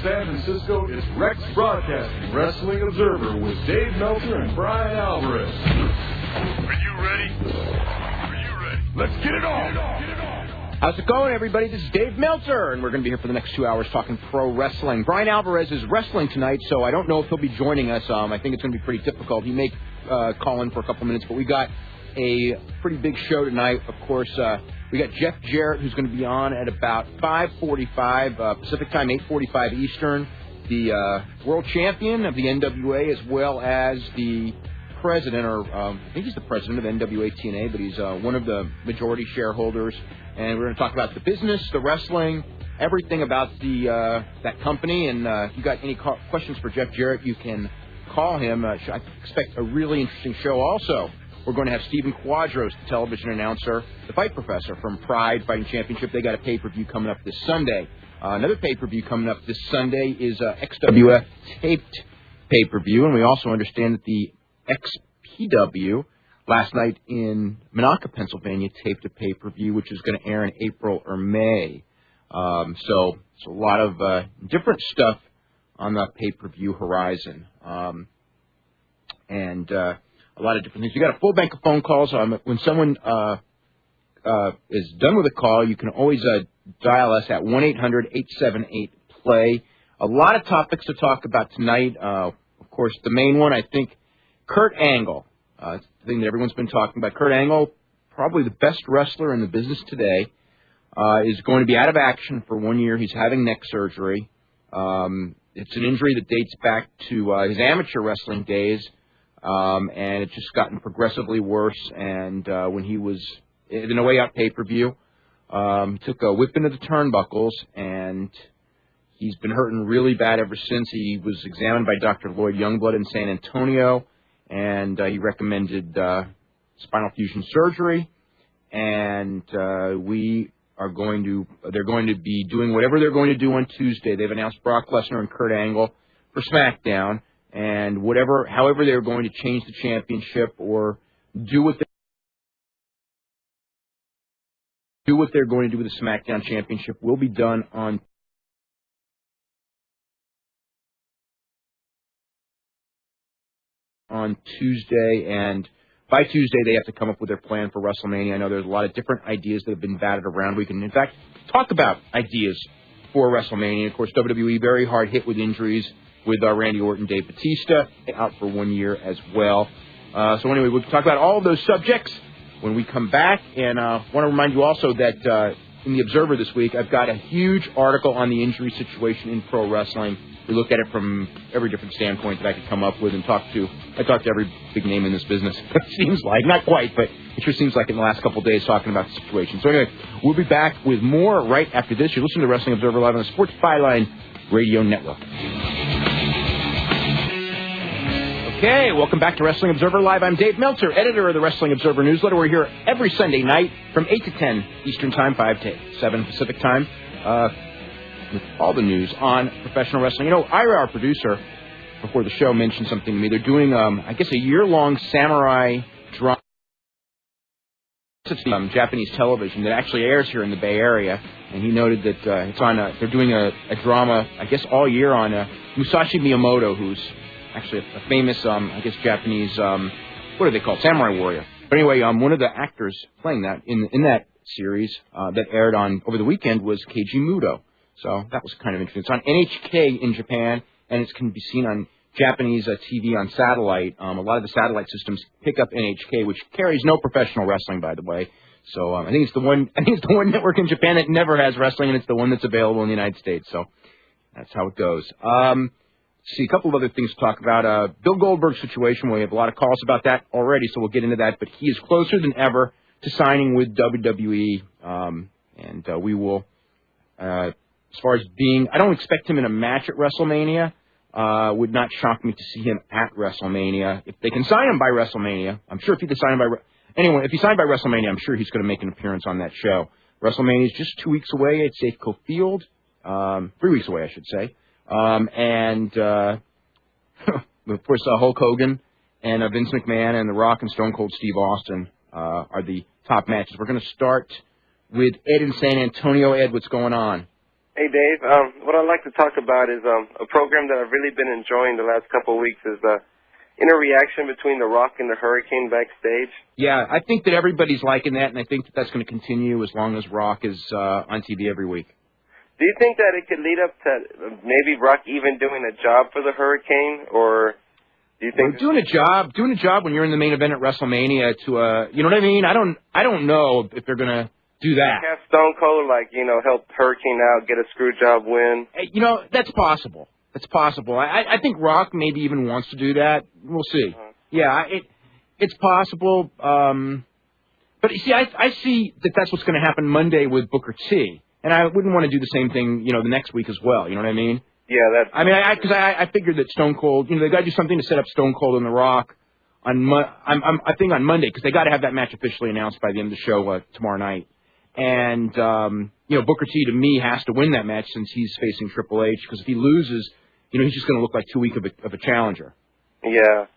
San Francisco, it's Rex Broadcasting Wrestling Observer with Dave Meltzer and Brian Alvarez. Are you ready? Let's get it on! How's it going, everybody? This is Dave Meltzer, and we're going to be here for the next 2 hours talking pro wrestling. Brian Alvarez is wrestling tonight, so I don't know if he'll be joining us. I think it's going to be pretty difficult. He may call in for a couple minutes, but we got a pretty big show tonight. Of course, we got Jeff Jarrett, who's going to be on at about 5:45 Pacific Time, 8:45 Eastern, the world champion of the NWA, as well as the president, or I think he's the president of NWA TNA, but he's one of the majority shareholders. And we're going to talk about the business, the wrestling, everything about the that company. And if you got any questions for Jeff Jarrett, you can call him. I expect a really interesting show. Also, we're going to have Stephen Quadros, the television announcer, the Fight Professor from Pride Fighting Championship. They got a pay-per-view coming up this Sunday. Another pay-per-view coming up this Sunday is XWF taped pay-per-view. And we also understand that the XPW last night in Monaca, Pennsylvania, taped a pay-per-view, which is going to air in April or May. So it's a lot of different stuff on the pay-per-view horizon. And a lot of different things. You got a full bank of phone calls. When someone is done with a call, you can always dial us at 1-800-878-PLAY. A lot of topics to talk about tonight. Of course, the main one, I think, Kurt Angle. It's the thing that everyone's been talking about. Kurt Angle, probably the best wrestler in the business today, is going to be out of action for 1 year. He's having neck surgery. It's an injury that dates back to his amateur wrestling days. And it's just gotten progressively worse. And when he was in a way out pay-per-view, took a whip into the turnbuckles, and he's been hurting really bad ever since. He was examined by Dr. Lloyd Youngblood in San Antonio, and he recommended spinal fusion surgery. And they're going to be doing whatever they're going to do on Tuesday. They've announced Brock Lesnar and Kurt Angle for SmackDown. And however they're going to change the championship or do what they're going to do with the SmackDown championship will be done on Tuesday. And by Tuesday, they have to come up with their plan for WrestleMania. I know there's a lot of different ideas that have been batted around. We can, in fact, talk about ideas for WrestleMania. Of course, WWE very hard hit with injuries, with Randy Orton, Dave Bautista, out for 1 year as well. So anyway, we'll talk about all of those subjects when we come back. And I want to remind you also that in the Observer this week, I've got a huge article on the injury situation in pro wrestling. We look at it from every different standpoint that I could come up with and I talked to every big name in this business. It seems like, not quite, but it sure seems like in the last couple of days talking about the situation. So anyway, we'll be back with more right after this. You're listening to Wrestling Observer Live on the Sports Byline Radio Network. Okay, welcome back to Wrestling Observer Live. I'm Dave Meltzer, editor of the Wrestling Observer newsletter. We're here every Sunday night from 8 to 10 Eastern Time, 5 to 7 Pacific Time, with all the news on professional wrestling. You know, Ira, our producer, before the show mentioned something to me. They're doing, I guess, a year-long samurai drama. It's Japanese television that actually airs here in the Bay Area, and he noted that it's on. They're doing a drama, I guess, all year on Musashi Miyamoto, who's actually a famous, I guess, Japanese, what are they called? Samurai warrior. But anyway, one of the actors playing that in that series that aired over the weekend was Keiji Muto. So that was kind of interesting. It's on NHK in Japan, and it can be seen on Japanese TV on satellite. A lot of the satellite systems pick up NHK, which carries no professional wrestling, by the way. So I think it's the one network in Japan that never has wrestling, and it's the one that's available in the United States. So that's how it goes. See, a couple of other things to talk about. Bill Goldberg's situation. We have a lot of calls about that already, so we'll get into that. But he is closer than ever to signing with WWE, and we will, as far as being, I don't expect him in a match at WrestleMania. Would not shock me to see him at WrestleMania. If they can sign him by WrestleMania, I'm sure if he can sign him by if he signed by WrestleMania, I'm sure he's going to make an appearance on that show. WrestleMania is just 2 weeks away at Safeco Field, 3 weeks away, I should say. And of course, Hulk Hogan and Vince McMahon and The Rock and Stone Cold Steve Austin are the top matches. We're going to start with Ed in San Antonio. Ed, what's going on? Hey, Dave. What I'd like to talk about is a program that I've really been enjoying the last couple of weeks is the interaction between The Rock and the Hurricane backstage. Yeah, I think that everybody's liking that, and I think that that's going to continue as long as Rock is on TV every week. Do you think that it could lead up to maybe Rock even doing a job for the Hurricane, or do you think doing a job when you're in the main event at WrestleMania to you know what I mean? I don't know if they're going to do that. have Stone Cold help Hurricane out, get a screw job win? You know, that's possible. That's possible. I think Rock maybe even wants to do that. We'll see. Uh-huh. Yeah, it's possible. But you see, I see that that's what's going to happen Monday with Booker T. And I wouldn't want to do the same thing, the next week as well. You know what I mean? Yeah, that's. I mean, because I figured that Stone Cold, they got to do something to set up Stone Cold and The Rock on I think on Monday, because they got to have that match officially announced by the end of the show tomorrow night. And Booker T to me has to win that match since he's facing Triple H, because if he loses, he's just going to look like too weak of a challenger. Yeah.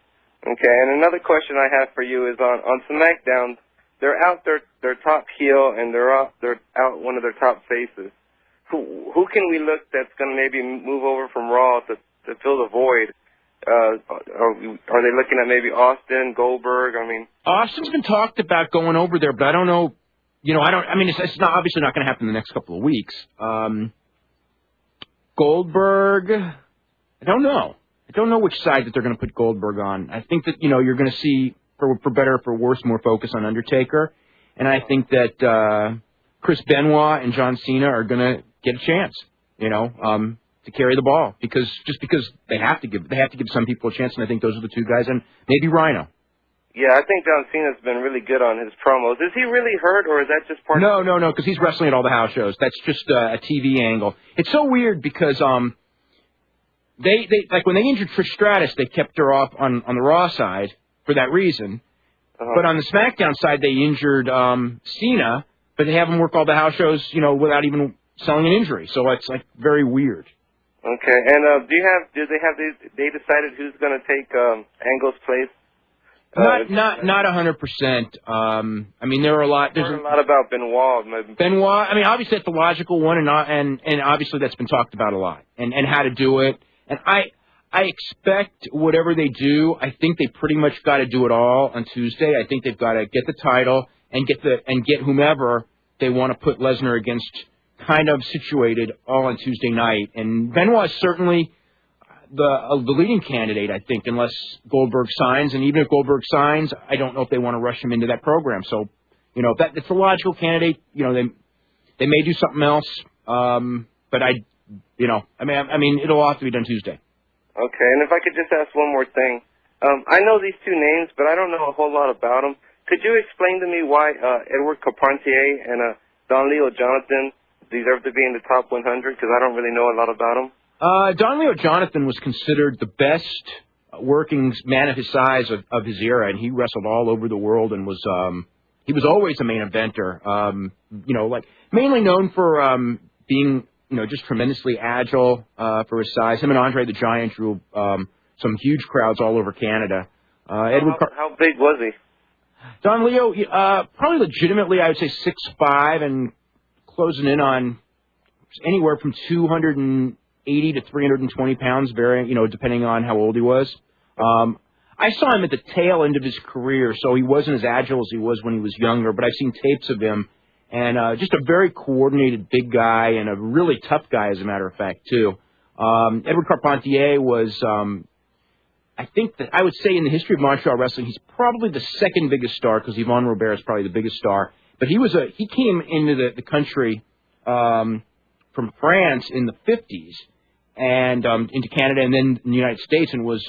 Okay. And another question I have for you is on SmackDown. They're out their top heel and they're out one of their top faces. Who can we look that's going to maybe move over from Raw to fill the void? Are they looking at maybe Austin, Goldberg? I mean, Austin's been talked about going over there, but I don't know. It's not obviously not going to happen in the next couple of weeks. Goldberg, I don't know. I don't know which side that they're going to put Goldberg on. I think that you're going to see, for better or for worse, more focus on Undertaker, and I think that Chris Benoit and John Cena are going to get a chance, to carry the ball because they have to give some people a chance, and I think those are the two guys, and maybe Rhino. Yeah, I think John Cena's been really good on his promos. Is he really hurt, or is that just part of... No, because he's wrestling at all the house shows. That's just a TV angle. It's so weird because they like when they injured Trish Stratus, they kept her off on the Raw side for that reason. Uh-huh. But on the SmackDown side, they injured Cena, but they have him work all the house shows, without even selling an injury. So it's like very weird. Okay, and they decided who's going to take Angle's place? Not 100%. I mean, there are a lot. There's a lot about Benoit. Benoit. I mean, obviously that's the logical one, and obviously that's been talked about a lot, and how to do it. And I expect whatever they do, I think they pretty much got to do it all on Tuesday. I think they've got to get the title and get whomever they want to put Lesnar against, kind of situated all on Tuesday night. And Benoit is certainly the leading candidate, I think, unless Goldberg signs. And even if Goldberg signs, I don't know if they want to rush him into that program. So, if it's a logical candidate, they may do something else. But I mean, it'll all have to be done Tuesday. Okay, and if I could just ask one more thing. I know these two names, but I don't know a whole lot about them. Could you explain to me why Edward Carpentier and Don Leo Jonathan deserve to be in the top 100? Because I don't really know a lot about them. Don Leo Jonathan was considered the best working man of his size of his era, and he wrestled all over the world and he was always a main eventer. Mainly known for being just tremendously agile for his size. Him and Andre the Giant drew some huge crowds all over Canada. How big was he? Don Leo, probably legitimately, I would say 6'5", and closing in on anywhere from 280 to 320 pounds, varying, depending on how old he was. I saw him at the tail end of his career, so he wasn't as agile as he was when he was younger, but I've seen tapes of him, and just a very coordinated big guy and a really tough guy, as a matter of fact, too. Edward Carpentier was, I think that I would say in the history of Montreal wrestling, he's probably the second biggest star, because Yvon Robert is probably the biggest star. But he came into the country from France in the 50s and into Canada and then in the United States, and was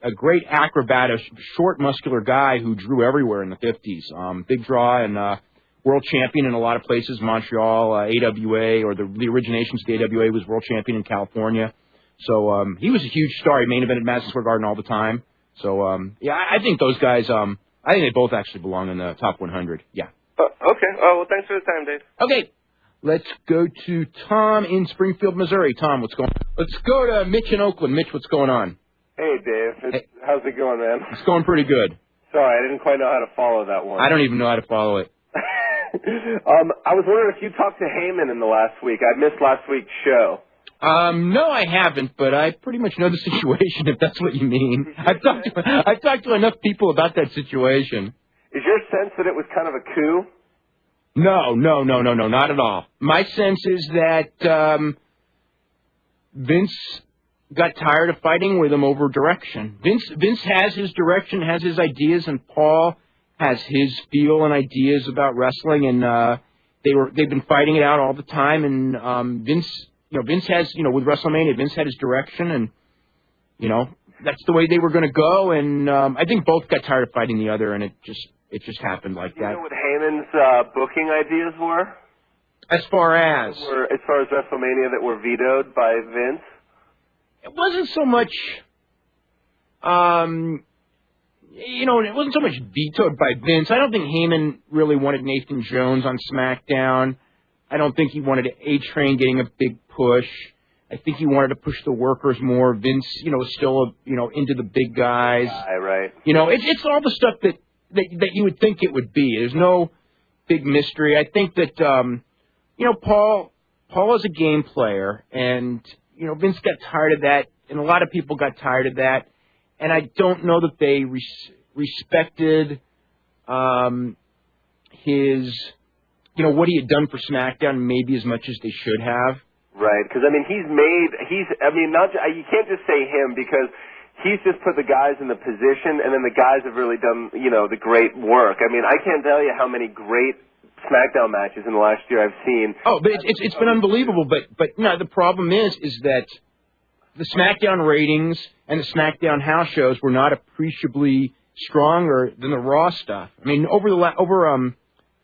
a great acrobat, a short, muscular guy who drew everywhere in the 50s. Big draw and world champion in a lot of places. Montreal, AWA, or the originations of the AWA, was world champion in California. So he was a huge star. He main evented Madison Square Garden all the time. So, I think those guys, I think they both actually belong in the top 100. Yeah. Okay. Oh, well, thanks for the time, Dave. Okay. Let's go to Tom in Springfield, Missouri. Tom, what's going on? Let's go to Mitch in Oakland. Mitch, what's going on? Hey, Dave. How's it going, man? It's going pretty good. Sorry, I didn't quite know how to follow that one. I don't even know how to follow it. I was wondering if you talked to Heyman in the last week. I missed last week's show. No, I haven't, but I pretty much know the situation, if that's what you mean. I've talked to enough people about that situation. Is your sense that it was kind of a coup? No, not at all. My sense is that Vince got tired of fighting with him over direction. Vince has his direction, has his ideas, and Paul has his feel and ideas about wrestling, and they've been fighting it out all the time. And Vince has, with WrestleMania, Vince had his direction, and that's the way they were going to go. And I think both got tired of fighting the other, and it just happened like that. Do you know what Heyman's booking ideas were? As far as WrestleMania that were vetoed by Vince? It wasn't so much, it wasn't so much vetoed by Vince. I don't think Heyman really wanted Nathan Jones on SmackDown. I don't think he wanted A-Train getting a big push. I think he wanted to push the workers more. Vince, is still, into the big guys. Right. It's all the stuff that you would think it would be. There's no big mystery. I think that, Paul is a game player, and Vince got tired of that, and a lot of people got tired of that, and I don't know that they respected his, what he had done for SmackDown maybe as much as they should have. Right, because, you can't just say him, because he's just put the guys in the position, and then the guys have really done, the great work. I can't tell you how many great SmackDown matches in the last year I've seen. Oh, but it's been unbelievable. But no, the problem is that the SmackDown ratings and the SmackDown house shows were not appreciably stronger than the Raw stuff. Over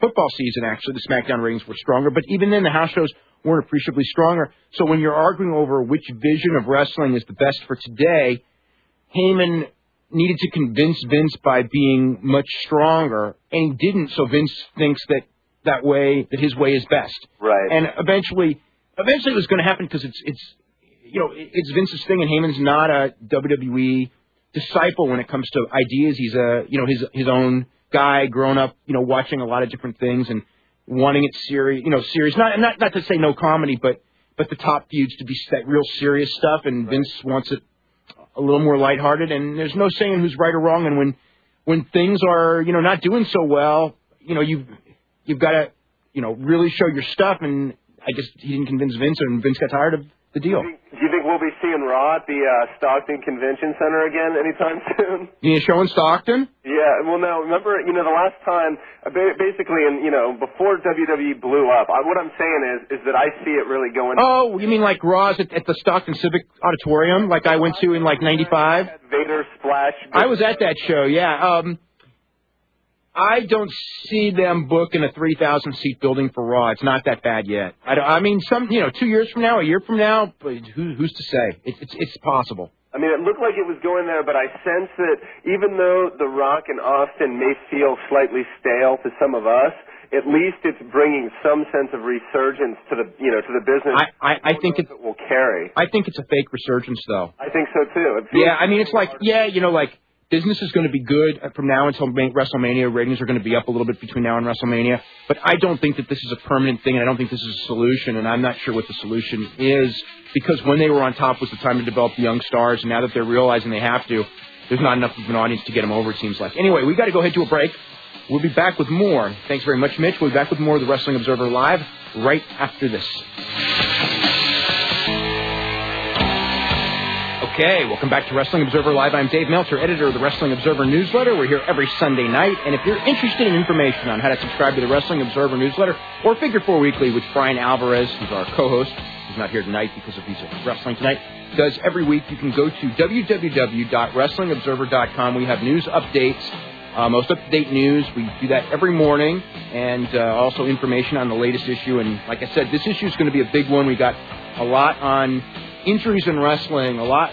football season, actually, the SmackDown ratings were stronger. But even then, the house shows weren't appreciably stronger. So when you're arguing over which vision of wrestling is the best for today, Heyman needed to convince Vince by being much stronger, and he didn't. So Vince thinks that his way is best. Right. And eventually it was going to happen because it's Vince's thing, and Heyman's not a WWE disciple when it comes to ideas. He's his own guy, grown up, watching a lot of different things and wanting it serious. Not to say no comedy, but the top feuds to be that real serious stuff, and Vince wants it a little more lighthearted. And there's no saying who's right or wrong. And when things are not doing so well, you've got to, really show your stuff, and I guess he didn't convince Vince, and Vince got tired of the deal. Do you think we'll be seeing Raw at the Stockton Convention Center again anytime soon? You need a show in Stockton? Yeah, well, no, remember, the last time, basically, before WWE blew up, what I'm saying is that I see it really going... Oh, you mean like Raw's at the Stockton Civic Auditorium, like I went to in, 95? Vader Splash. I was at that show, yeah. I don't see them booking a 3,000-seat building for Raw. It's not that bad yet. 2 years from now, a year from now, who's to say? It's possible. It looked like it was going there, but I sense that even though The Rock and Austin may feel slightly stale to some of us, at least it's bringing some sense of resurgence to the business. I think it will carry. I think it's a fake resurgence, though. I think so too. Business is going to be good from now until WrestleMania. Ratings are going to be up a little bit between now and WrestleMania. But I don't think that this is a permanent thing, and I don't think this is a solution, and I'm not sure what the solution is, because when they were on top was the time to develop the young stars, and now that they're realizing they have to, there's not enough of an audience to get them over, it seems like. Anyway, we've got to go ahead to a break. We'll be back with more. Thanks very much, Mitch. We'll be back with more of the Wrestling Observer Live right after this. Okay, welcome back to Wrestling Observer Live. I'm Dave Meltzer, editor of the Wrestling Observer newsletter. We're here every Sunday night, and if you're interested in information on how to subscribe to the Wrestling Observer newsletter or Figure 4 Weekly, which Brian Alvarez, who's our co-host, he's not here tonight because he's at wrestling tonight, does every week, you can go to www.wrestlingobserver.com. We have news updates, most up-to-date news. We do that every morning, and also information on the latest issue. And like I said, this issue is going to be a big one. We got a lot on injuries in wrestling, a lot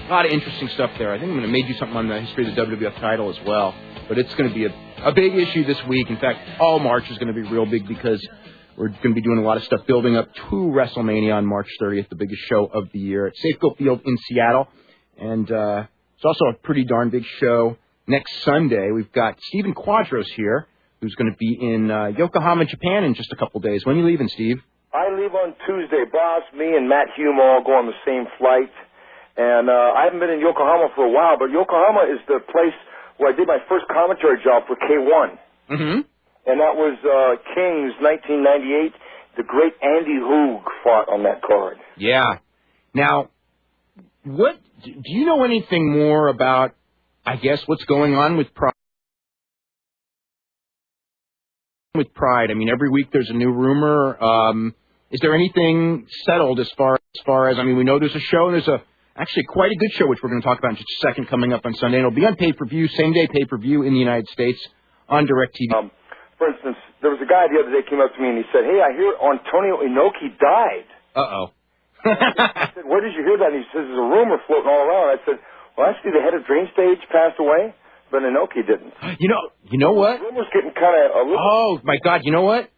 of interesting stuff there. I think I'm going to maybe do something on the history of the WWF title as well. But it's going to be a big issue this week. In fact, all March is going to be real big because we're going to be doing a lot of stuff building up to WrestleMania on March 30th, the biggest show of the year at Safeco Field in Seattle. And it's also a pretty darn big show next Sunday. We've got Stephen Quadros here, who's going to be in Yokohama, Japan in just a couple days. When are you leaving, Steve? I leave on Tuesday, boss. Me and Matt Hume all go on the same flight. And I haven't been in Yokohama for a while, but Yokohama is the place where I did my first commentary job for K1. Mm-hmm. And that was Kings 1998. The great Andy Hoog fought on that card. Yeah. Now, what do you know anything more about, I guess, what's going on with Pride? I mean, every week there's a new rumor. Is there anything settled as far as, I mean, we know there's a show, and there's actually quite a good show, which we're going to talk about in just a second, coming up on Sunday. And it'll be on pay-per-view, same-day pay-per-view in the United States on DirecTV. For instance, there was a guy the other day came up to me and he said, "Hey, I hear Antonio Inoki died." Uh-oh. I said, "Where did you hear that?" And he says, "There's a rumor floating all around." I said, "Well, actually, the head of Dream Stage passed away, but Inoki didn't." You know what? The rumor's getting kind of a little... Oh, my God, you know what?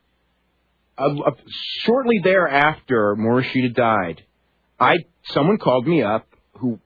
Shortly thereafter, Morishita died, someone called me up who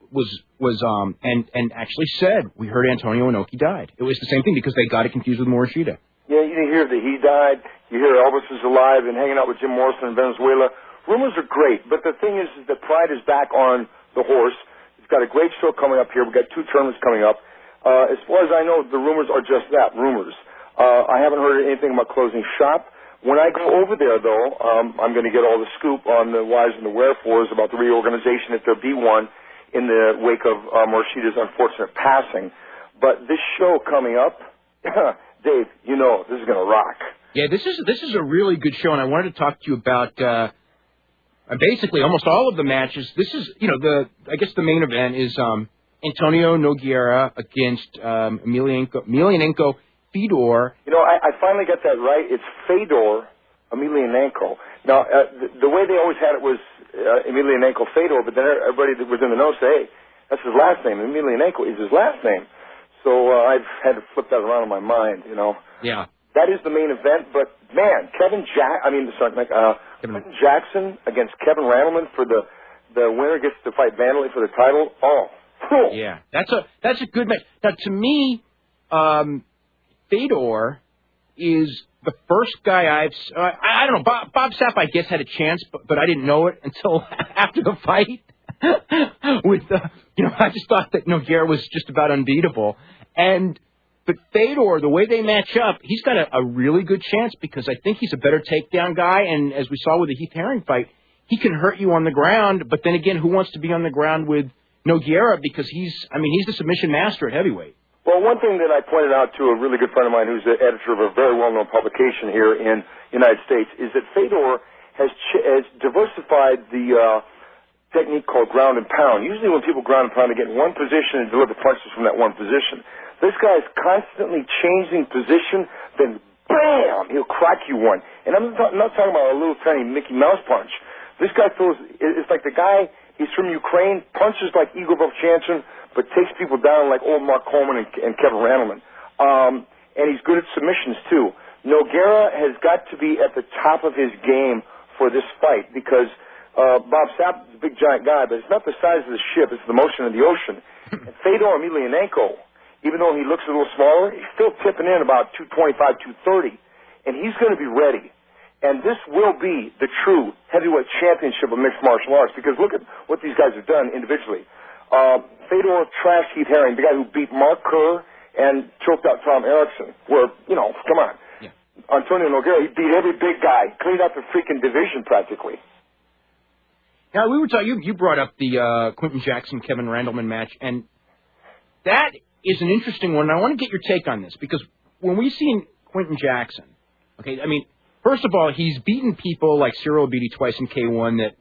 and actually said, "We heard Antonio Inoki died." It was the same thing because they got it confused with Morishita. Yeah, you hear that he died. You hear Elvis is alive and hanging out with Jim Morrison in Venezuela. Rumors are great, but the thing is that Pride is back on the horse. It's got a great show coming up here. We've got 2 tournaments coming up. As far as I know, the rumors are just that, rumors. I haven't heard anything about closing shop. When I go over there, though, I'm going to get all the scoop on the whys and the wherefores about the reorganization, if there be one, in the wake of Morishita's unfortunate passing. But this show coming up... Dave, you know, this is going to rock. Yeah, this is a really good show, and I wanted to talk to you about basically almost all of the matches. This is, I guess the main event is Antonio Nogueira against Emelianenko Fedor. I finally got that right. It's Fedor Emelianenko. Now, the way they always had it was Emelianenko Fedor, but then everybody that was in the know say, hey, that's his last name. Emelianenko is his last name. So I've had to flip that around in my mind, Yeah. That is the main event, but, man, Quentin Jackson against Kevin Randleman for the winner gets to fight Vanderlei for the title. Oh, cool. Yeah, that's a good match. Now, to me, Fedor is the first guy I don't know, Bob Sapp, I guess, had a chance, but I didn't know it until after the fight. I just thought that Nogueira was just about unbeatable. But Fedor, the way they match up, he's got a really good chance because I think he's a better takedown guy. And as we saw with the Heath Herring fight, he can hurt you on the ground. But then again, who wants to be on the ground with Nogueira because he's the submission master at heavyweight. Well, one thing that I pointed out to a really good friend of mine who's the editor of a very well-known publication here in the United States is that Fedor has diversified the technique called ground and pound. Usually when people ground and pound, they get in one position and deliver punches from that one position. This guy is constantly changing position, then bam, he'll crack you one. And I'm not talking about a little tiny Mickey Mouse punch. This guy it's like the guy, he's from Ukraine, punches like Igor Vovchanchyn, but takes people down like old Mark Coleman and Kevin Randleman. And he's good at submissions too. Nogueira has got to be at the top of his game for this fight because Bob Sapp is a big, giant guy, but it's not the size of the ship, it's the motion of the ocean. And Fedor Emelianenko, even though he looks a little smaller, he's still tipping in about 225, 230, and he's going to be ready. And this will be the true heavyweight championship of mixed martial arts because look at what these guys have done individually. Fedor trashed Heath Herring, the guy who beat Mark Kerr and choked out Tom Erickson, where, come on. Yeah. Antonio Nogueira, he beat every big guy, cleaned out the freaking division practically. Now, we were talking, you brought up the Quentin Jackson-Kevin Randleman match, and that is an interesting one. And I want to get your take on this, because when we've seen Quentin Jackson, okay, I mean, first of all, he's beaten people like Cyril Beatty twice in K1 that,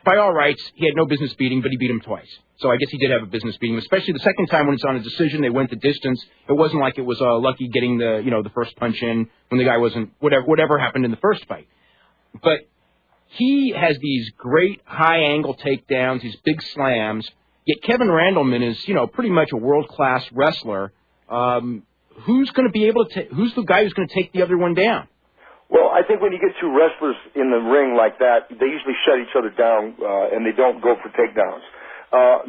by all rights, he had no business beating, but he beat him twice. So I guess he did have a business beating, especially the second time when it's on a decision, they went the distance. It wasn't like it was lucky getting the first punch in when the guy wasn't, whatever happened in the first fight. But he has these great high-angle takedowns, these big slams, yet Kevin Randleman is, pretty much a world-class wrestler. Who's going to be able to who's the guy who's going to take the other one down? Well, I think when you get two wrestlers in the ring like that, they usually shut each other down, and they don't go for takedowns.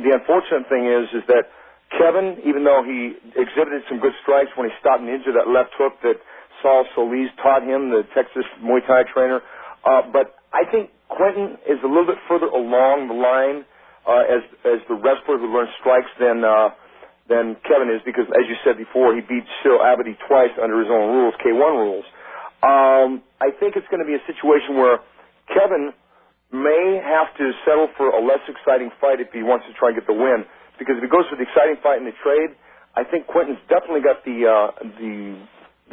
The unfortunate thing is that Kevin, even though he exhibited some good strikes when he stopped and injured that left hook that Saul Solis taught him, the Texas Muay Thai trainer. But I think Quentin is a little bit further along the line as the wrestler who learns strikes than Kevin is, because, as you said before, he beat Cyril Abadi twice under his own rules, K1 rules. I think it's going to be a situation where Kevin may have to settle for a less exciting fight if he wants to try and get the win, because if he goes for the exciting fight in the trade, I think Quentin's definitely got the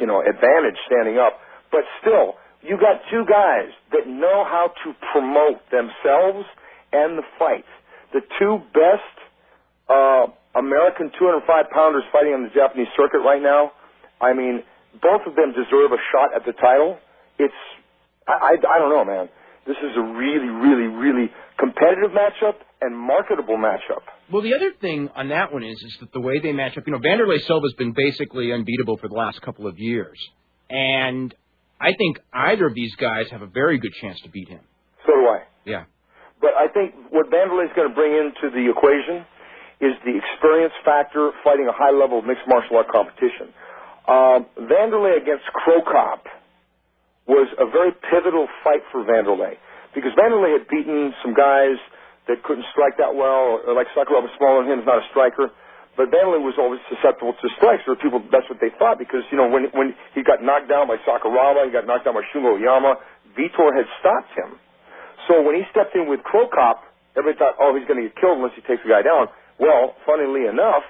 advantage standing up. But still, you got two guys that know how to promote themselves and the fight. The two best American 205-pounders fighting on the Japanese circuit right now. I mean, both of them deserve a shot at the title. I don't know, man. This is a really, really, really competitive matchup and marketable matchup. Well, the other thing on that one is that the way they match up, Vanderlei Silva's been basically unbeatable for the last couple of years. And I think either of these guys have a very good chance to beat him. So do I. Yeah. But I think what Vanderlei's going to bring into the equation is the experience factor fighting a high level of mixed martial art competition. Vanderlei against Krokop was a very pivotal fight for Vanderlei, because Vanderlei had beaten some guys that couldn't strike that well, or like Sakuraba was smaller than him, is not a striker. But Vanderlei was always susceptible to strikes. There were people, that's what they thought, because, when he got knocked down by Sakuraba, he got knocked down by Shungo Oyama, Vitor had stopped him. So when he stepped in with Krokop, everybody thought, he's going to get killed unless he takes the guy down. Well, funnily enough,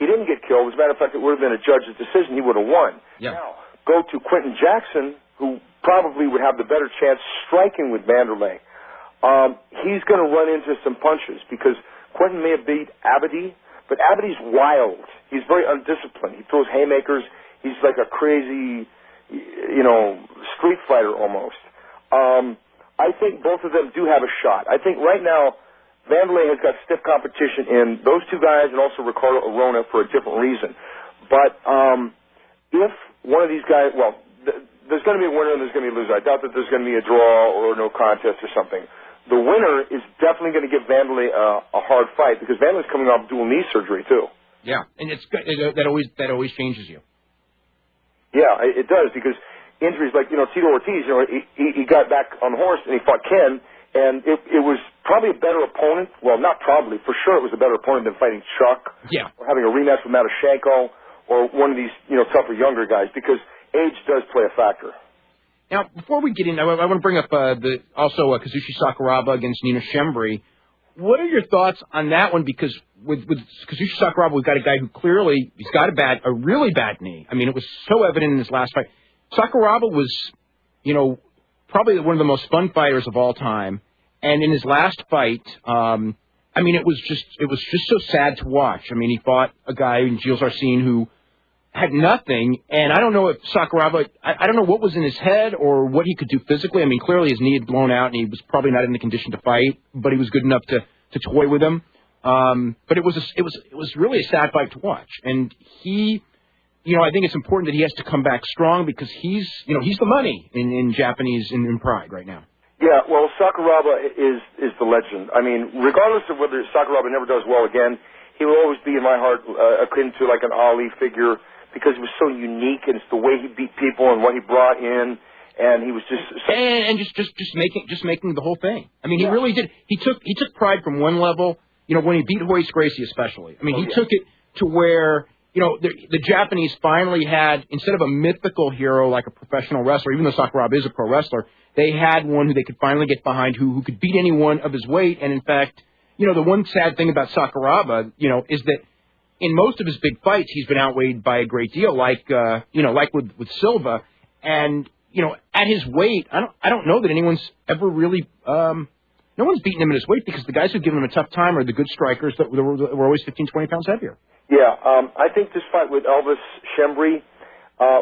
he didn't get killed. As a matter of fact, it would have been a judge's decision. He would have won. Yeah. Now, go to Quentin Jackson, who probably would have the better chance striking with Vanderlei. He's going to run into some punches, because Quentin may have beat Abadi, but Abadi's wild. He's very undisciplined. He throws haymakers. He's like a crazy, street fighter almost. I think both of them do have a shot. I think right now Vanderlei has got stiff competition in those two guys and also Ricardo Arona for a different reason. But if one of these guys, there's going to be a winner and there's going to be a loser. I doubt that there's going to be a draw or no contest or something. The winner is definitely going to give Vanderlei a hard fight, because Vanderlei's coming off dual knee surgery too. Yeah, and that always changes you. Yeah, it does, because injuries like Tito Ortiz, he got back on the horse and he fought Ken, and it was probably a better opponent. Well, not probably, for sure it was a better opponent than fighting Chuck. Yeah. Or having a rematch with Matoshenko or one of these tougher younger guys, because age does play a factor. Now, before we get in, I want to bring up Kazushi Sakuraba against Nino Shembri. What are your thoughts on that one? Because with Kazushi Sakuraba, we've got a guy who clearly he's got a really bad knee. I mean, it was so evident in his last fight. Sakuraba was, probably one of the most fun fighters of all time. And in his last fight, it was just so sad to watch. I mean, he fought a guy in Gilles Arsene who had nothing, and I don't know if Sakuraba, I don't know what was in his head or what he could do physically. I mean, clearly his knee had blown out, and he was probably not in the condition to fight, but he was good enough to toy with him. But it was really a sad fight to watch, and he, I think it's important that he has to come back strong, because he's the money in Japanese in Pride right now. Yeah, well, Sakuraba is the legend. I mean, regardless of whether Sakuraba never does well again, he will always be in my heart akin to like an Ali figure, because he was so unique, and it's the way he beat people and what he brought in, and he was just making the whole thing. I mean, he really did. He took Pride from one level, when he beat Royce Gracie especially. I mean, he took it to where the Japanese finally had, instead of a mythical hero like a professional wrestler, even though Sakuraba is a pro wrestler, they had one who they could finally get behind, who could beat anyone of his weight. And in fact, the one sad thing about Sakuraba, is that in most of his big fights, he's been outweighed by a great deal, like with Silva. And, at his weight, I don't know that anyone's ever really, no one's beaten him at his weight, because the guys who give him a tough time are the good strikers that were always 15, 20 pounds heavier. Yeah, I think this fight with Elvis Shembri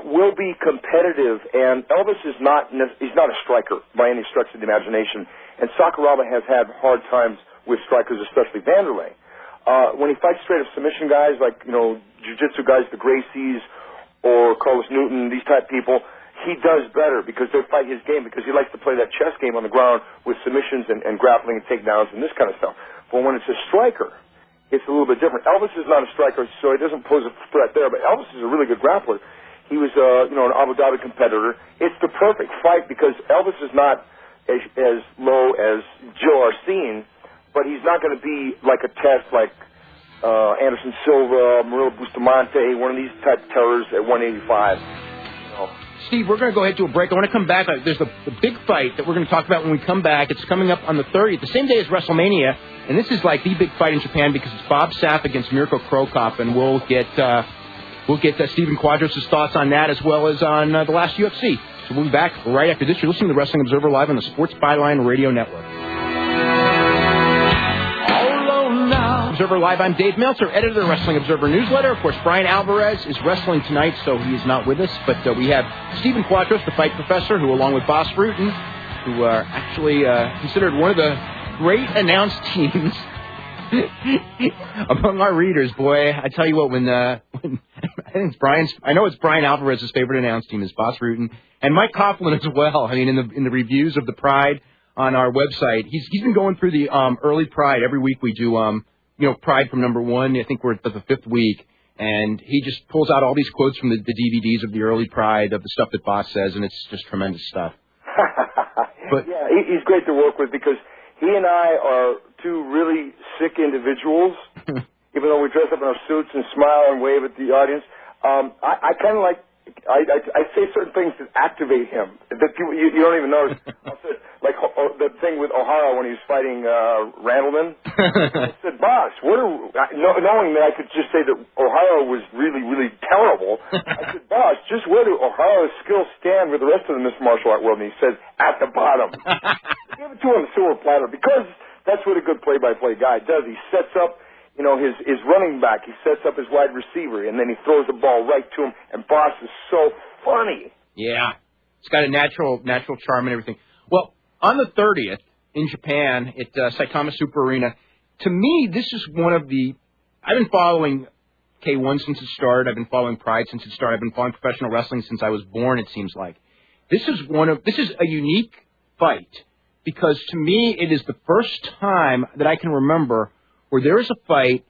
will be competitive, and Elvis he's not a striker by any stretch of the imagination, and Sakuraba has had hard times with strikers, especially Vanderlei. When he fights straight-up submission guys like, jiu-jitsu guys, the Gracies, or Carlos Newton, these type people, he does better, because they fight his game, because he likes to play that chess game on the ground with submissions and grappling and takedowns and this kind of stuff. But when it's a striker, it's a little bit different. Elvis is not a striker, so he doesn't pose a threat there, but Elvis is a really good grappler. He was, an Abu Dhabi competitor. It's the perfect fight because Elvis is not as low as Joe Arsene, but he's not going to be like a test like Anderson Silva, Murilo Bustamante, one of these type of terrors at 185. Steve, we're going to go ahead to a break. I want to come back. There's the big fight that we're going to talk about when we come back. It's coming up on the 30th, the same day as WrestleMania, and this is like the big fight in Japan because it's Bob Sapp against Mirko Cro Cop, and we'll get Stephen Quadros' thoughts on that as well as on the last UFC. So we'll be back right after this. You're listening to the Wrestling Observer Live on the Sports Byline Radio Network. Observer Live, I'm Dave Meltzer, editor of the Wrestling Observer newsletter. Of course, Brian Alvarez is wrestling tonight, so he is not with us. But we have Stephen Quadros, the fight professor, who, along with Bas Rutten, who are actually considered one of the great announce teams among our readers. Boy, I tell you what, when I think it's Brian Alvarez's favorite announce team is Bas Rutten and Mike Coughlin as well. I mean, in the reviews of the Pride on our website, he's been going through the early Pride. Every week we do Pride from number 1. I think we're at the 5th week, and he just pulls out all these quotes from the DVDs of the early Pride, of the stuff that Boss says, and it's just tremendous stuff. But yeah, he's great to work with because he and I are two really sick individuals, even though we dress up in our suits and smile and wave at the audience. I kind of like, I say certain things that activate him that people, you don't even notice. Like the thing with O'Hara when he was fighting Randleman. I said, Boss, knowing that I could just say that O'Hara was really, really terrible, I said, Boss, just where do O'Hara's skills stand with the rest of the mixed martial art world? And he says, at the bottom. Give it to him on the silver platter because that's what a good play-by-play guy does. He sets up his running back, he sets up his wide receiver, and then he throws the ball right to him, and Boss is so funny. Yeah. It's got a natural charm and everything. Well, on the 30th in Japan at Saitama Super Arena, to me, this is one of the... I've been following K1 since it started. I've been following Pride since it started. I've been following professional wrestling since I was born, it seems like. This is a unique fight because, to me, it is the first time that I can remember where there is a fight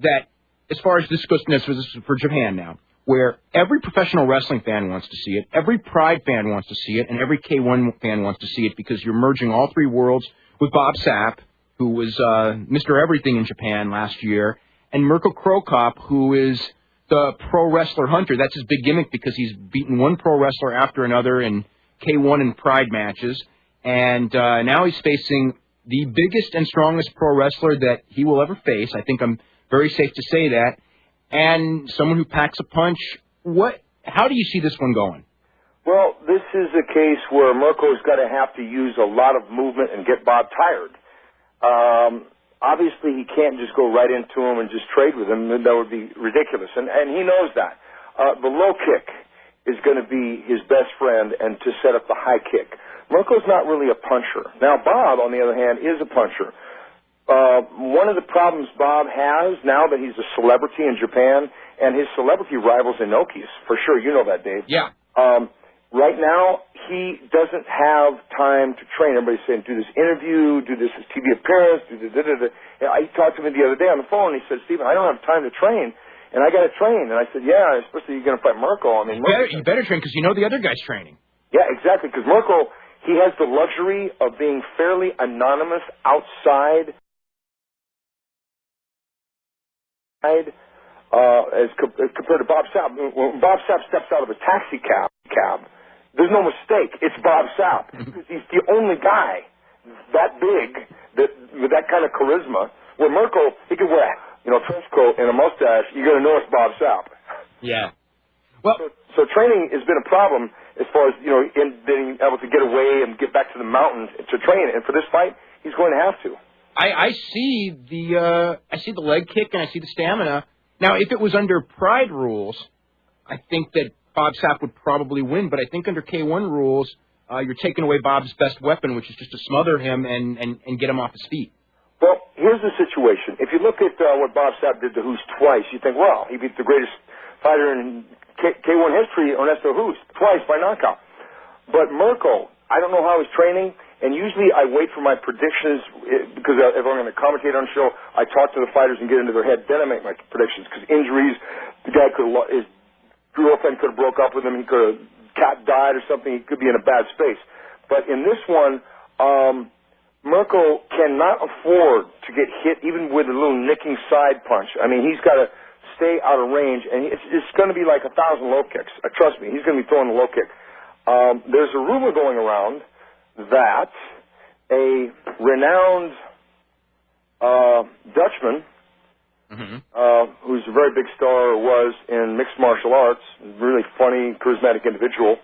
that, as far as this goes, this is for Japan now, where every professional wrestling fan wants to see it, every Pride fan wants to see it, and every K1 fan wants to see it because you're merging all three worlds with Bob Sapp, who was Mr. Everything in Japan last year, and Mirko Cro Cop, who is the pro wrestler hunter. That's his big gimmick because he's beaten one pro wrestler after another in K1 and Pride matches, and now he's facing the biggest and strongest pro wrestler that he will ever face. I think I'm very safe to say that. And someone who packs a punch. How do you see this one going? Well, this is a case where Mirko's got to have to use a lot of movement and get Bob tired. Obviously, he can't just go right into him and just trade with him. That would be ridiculous. And he knows that. The low kick is going to be his best friend and to set up the high kick. Mirko's not really a puncher. Now, Bob, on the other hand, is a puncher. One of the problems Bob has now that he's a celebrity in Japan, and his celebrity rivals Inoki's, for sure, you know that, Dave. Yeah. Right now, he doesn't have time to train. Everybody's saying, do this interview, do this TV appearance, do this, I talked to him the other day on the phone, and he said, Stephen, I don't have time to train, and I got to train. And I said, yeah, especially you're going to fight Mirko. I mean, you better train because you know the other guy's training. Yeah, exactly, because Mirko, he has the luxury of being fairly anonymous outside as compared to Bob Sapp. When Bob Sapp steps out of a taxi cab, there's no mistake. It's Bob Sapp. Because he's the only guy that big with that kind of charisma. Where Mirko, he could wear a trench coat and a mustache. You're going to know it's Bob Sapp. Yeah. Well, so training has been a problem as far as in being able to get away and get back to the mountains to train. And for this fight, he's going to have to. I see the leg kick and I see the stamina. Now, if it was under Pride rules, I think that Bob Sapp would probably win. But I think under K1 rules, you're taking away Bob's best weapon, which is just to smother him and get him off his feet. Well, here's the situation. If you look at what Bob Sapp did to Hoos twice, you think, well, he beat the greatest fighter in K1 history, Ernesto Hoos, twice by knockout. But Mirko, I don't know how he's training. And usually I wait for my predictions because if I'm going to commentate on the show, I talk to the fighters and get into their head. Then I make my predictions because injuries, the guy is girlfriend could have broke up with him. He could have cat died or something. He could be in a bad space. But in this one, Mirko cannot afford to get hit even with a little nicking side punch. I mean, he's got to stay out of range, and it's going to be like 1,000 low kicks. Trust me, he's going to be throwing a low kick. There's a rumor going around that a renowned Dutchman, who's a very big star, was in mixed martial arts, really funny, charismatic individual,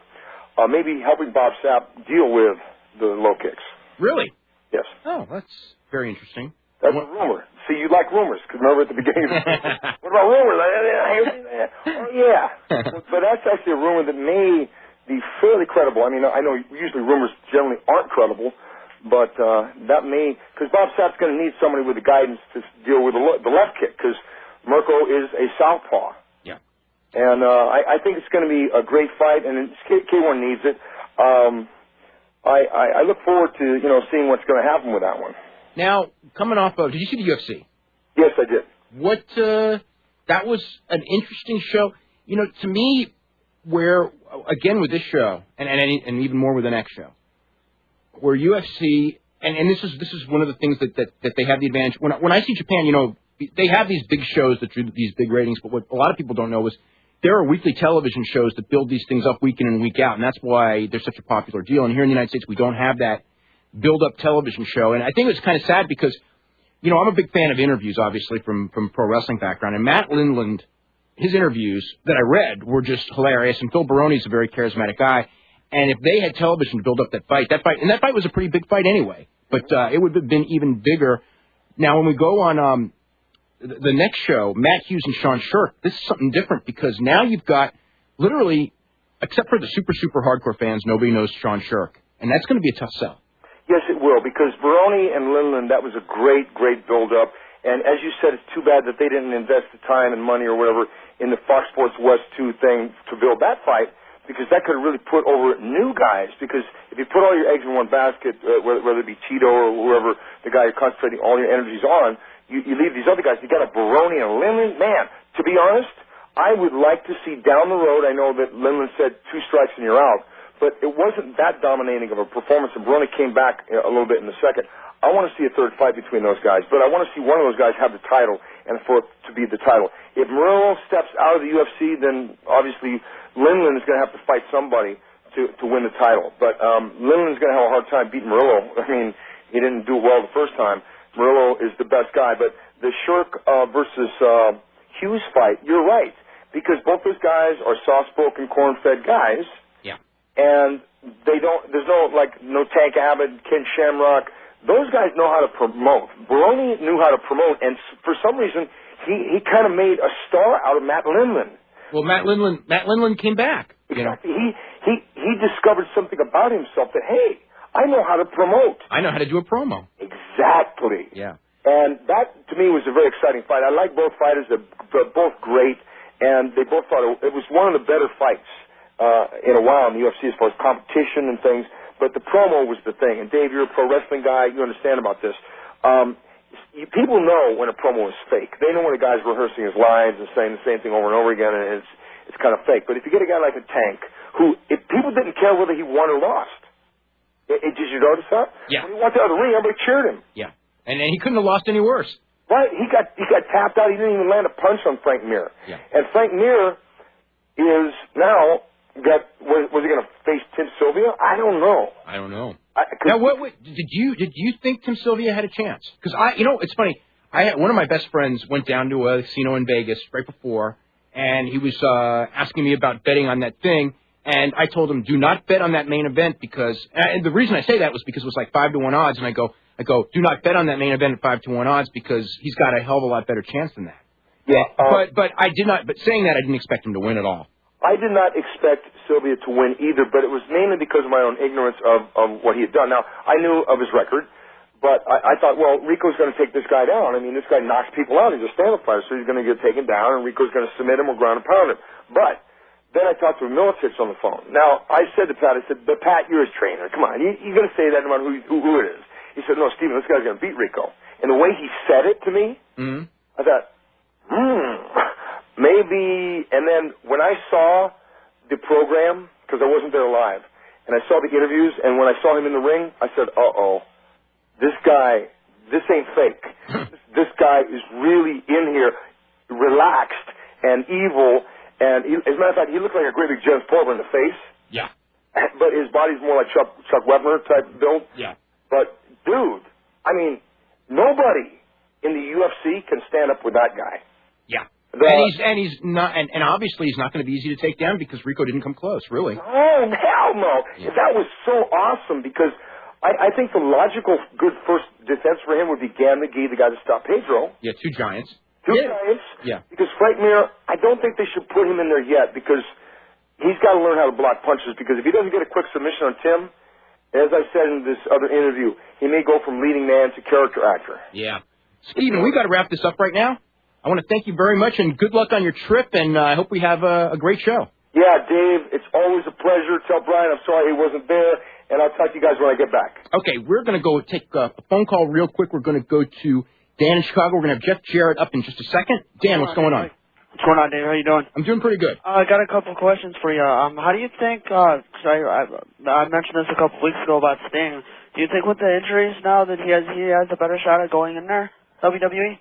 maybe helping Bob Sapp deal with the low kicks. Really? Yes. Oh, that's very interesting. That's a rumor. See, you like rumors, because remember at the beginning of the what about rumors? Oh, yeah. But that's actually a rumor that may be fairly credible. I mean, I know usually rumors generally aren't credible, but that may, because Bob Sapp's going to need somebody with the guidance to deal with the left kick, because Mirko is a southpaw. Yeah. And I think it's going to be a great fight, and K1 needs it. I look forward to, seeing what's going to happen with that one. Now, coming off of, did you see the UFC? Yes, I did. What, that was an interesting show. To me, where, again with this show, and even more with the next show, where UFC, and this is one of the things that they have the advantage. When I see Japan, they have these big shows that do these big ratings, but what a lot of people don't know is there are weekly television shows that build these things up week in and week out, and that's why they're such a popular deal. And here in the United States, we don't have that build-up television show. And I think it's kind of sad because, I'm a big fan of interviews, obviously, from pro wrestling background. And Matt Lindland, his interviews that I read were just hilarious. And Phil Baroni's a very charismatic guy. And if they had television to build up that fight was a pretty big fight anyway, but it would have been even bigger. Now, when we go on the next show, Matt Hughes and Sean Shirk, this is something different because now you've got literally, except for the super, super hardcore fans, nobody knows Sean Shirk. And that's going to be a tough sell. Yes, it will, because Baroni and Lindland, that was a great, great build-up. And as you said, it's too bad that they didn't invest the time and money or whatever in the Fox Sports West 2 thing to build that fight, because that could have really put over new guys. Because if you put all your eggs in one basket, whether it be Tito or whoever, the guy you're concentrating all your energies on, you leave these other guys. You got a Baroni and a Lindland. Man, to be honest, I would like to see down the road, I know that Lindland said 2 strikes and you're out, but it wasn't that dominating of a performance, and Baroni came back a little bit in the second. I want to see a third fight between those guys, but I want to see one of those guys have the title and for it to be the title. If Murillo steps out of the UFC, then obviously Lindland is going to have to fight somebody to win the title. But Lindland's going to have a hard time beating Murillo. I mean, he didn't do well the first time. Murillo is the best guy, but the Shirk versus Hughes fight, you're right, because both those guys are soft-spoken, corn-fed guys. Yeah. And there's no Tank Abbott, Ken Shamrock. Those guys know how to promote. Baroni knew how to promote, and for some reason, he kind of made a star out of Matt Lindland. Well, Matt Lindland came back. Exactly. He discovered something about himself that, hey, I know how to promote. I know how to do a promo. Exactly. Yeah. And that, to me, was a very exciting fight. I like both fighters. They're both great, and they both thought it was one of the better fights in a while in the UFC as far as competition and things, but the promo was the thing. And Dave, you're a pro wrestling guy. You understand about this. People know when a promo is fake. They know when a guy's rehearsing his lines and saying the same thing over and over again, and it's kind of fake. But if you get a guy like a Tank, who, if people didn't care whether he won or lost, did you notice that? Yeah. When he walked out of the ring, everybody cheered him. Yeah. And he couldn't have lost any worse. Right. He got tapped out. He didn't even land a punch on Frank Mir. Yeah. And Frank Mir is now was he going to face Tim Sylvia? I don't know. Now, what did you think Tim Sylvia had a chance? Because it's funny. One of my best friends went down to a casino in Vegas right before, and he was asking me about betting on that thing. And I told him, do not bet on that main event because, and the reason I say that was because it was like 5-1 odds, and I go, do not bet on that main event at 5-1 odds because he's got a hell of a lot better chance than that. Yeah. But I did not. But saying that, I didn't expect him to win at all. I did not expect Sylvia to win either, but it was mainly because of my own ignorance of what he had done. Now, I knew of his record, but I thought, well, Rico's going to take this guy down. I mean, this guy knocks people out. He's a stand-up fighter, so he's going to get taken down, and Rico's going to submit him or ground and pound him. But then I talked to Milicic on the phone. Now, I said to Pat, but Pat, you're his trainer. Come on, you're going to say that no matter who it is. He said, no, Steven, this guy's going to beat Rico. And the way he said it to me, I thought, maybe, and then when I saw the program, because I wasn't there live, and I saw the interviews, and when I saw him in the ring, I said, uh-oh, this guy, this ain't fake. This guy is really in here, relaxed and evil, and as a matter of fact, he looked like a great big James Portman in the face. Yeah. But his body's more like Chuck Wepner type build. Yeah. But, dude, I mean, nobody in the UFC can stand up with that guy. Yeah. And he's not, and obviously he's not going to be easy to take down because Rico didn't come close, really. Oh, hell no. Yeah. That was so awesome because I think the logical good first defense for him would be Gan McGee, the guy that stopped Pedro. Yeah, two giants. Giants. Yeah. Because Frank Mir, I don't think they should put him in there yet because he's got to learn how to block punches because if he doesn't get a quick submission on Tim, as I said in this other interview, he may go from leading man to character actor. Yeah. Steven, we've got to wrap this up right now. I want to thank you very much and good luck on your trip, and I hope we have a great show. Yeah, Dave, it's always a pleasure. Tell Brian I'm sorry he wasn't there, and I'll talk to you guys when I get back. Okay, we're going to go take a phone call real quick. We're going to go to Dan in Chicago. We're going to have Jeff Jarrett up in just a second. Dan, what's going on? What's going on, Dave? How you doing? I'm doing pretty good. I got a couple of questions for you. How do you think, cause I mentioned this a couple of weeks ago about Sting, do you think with the injuries now that he has a better shot at going in there, WWE?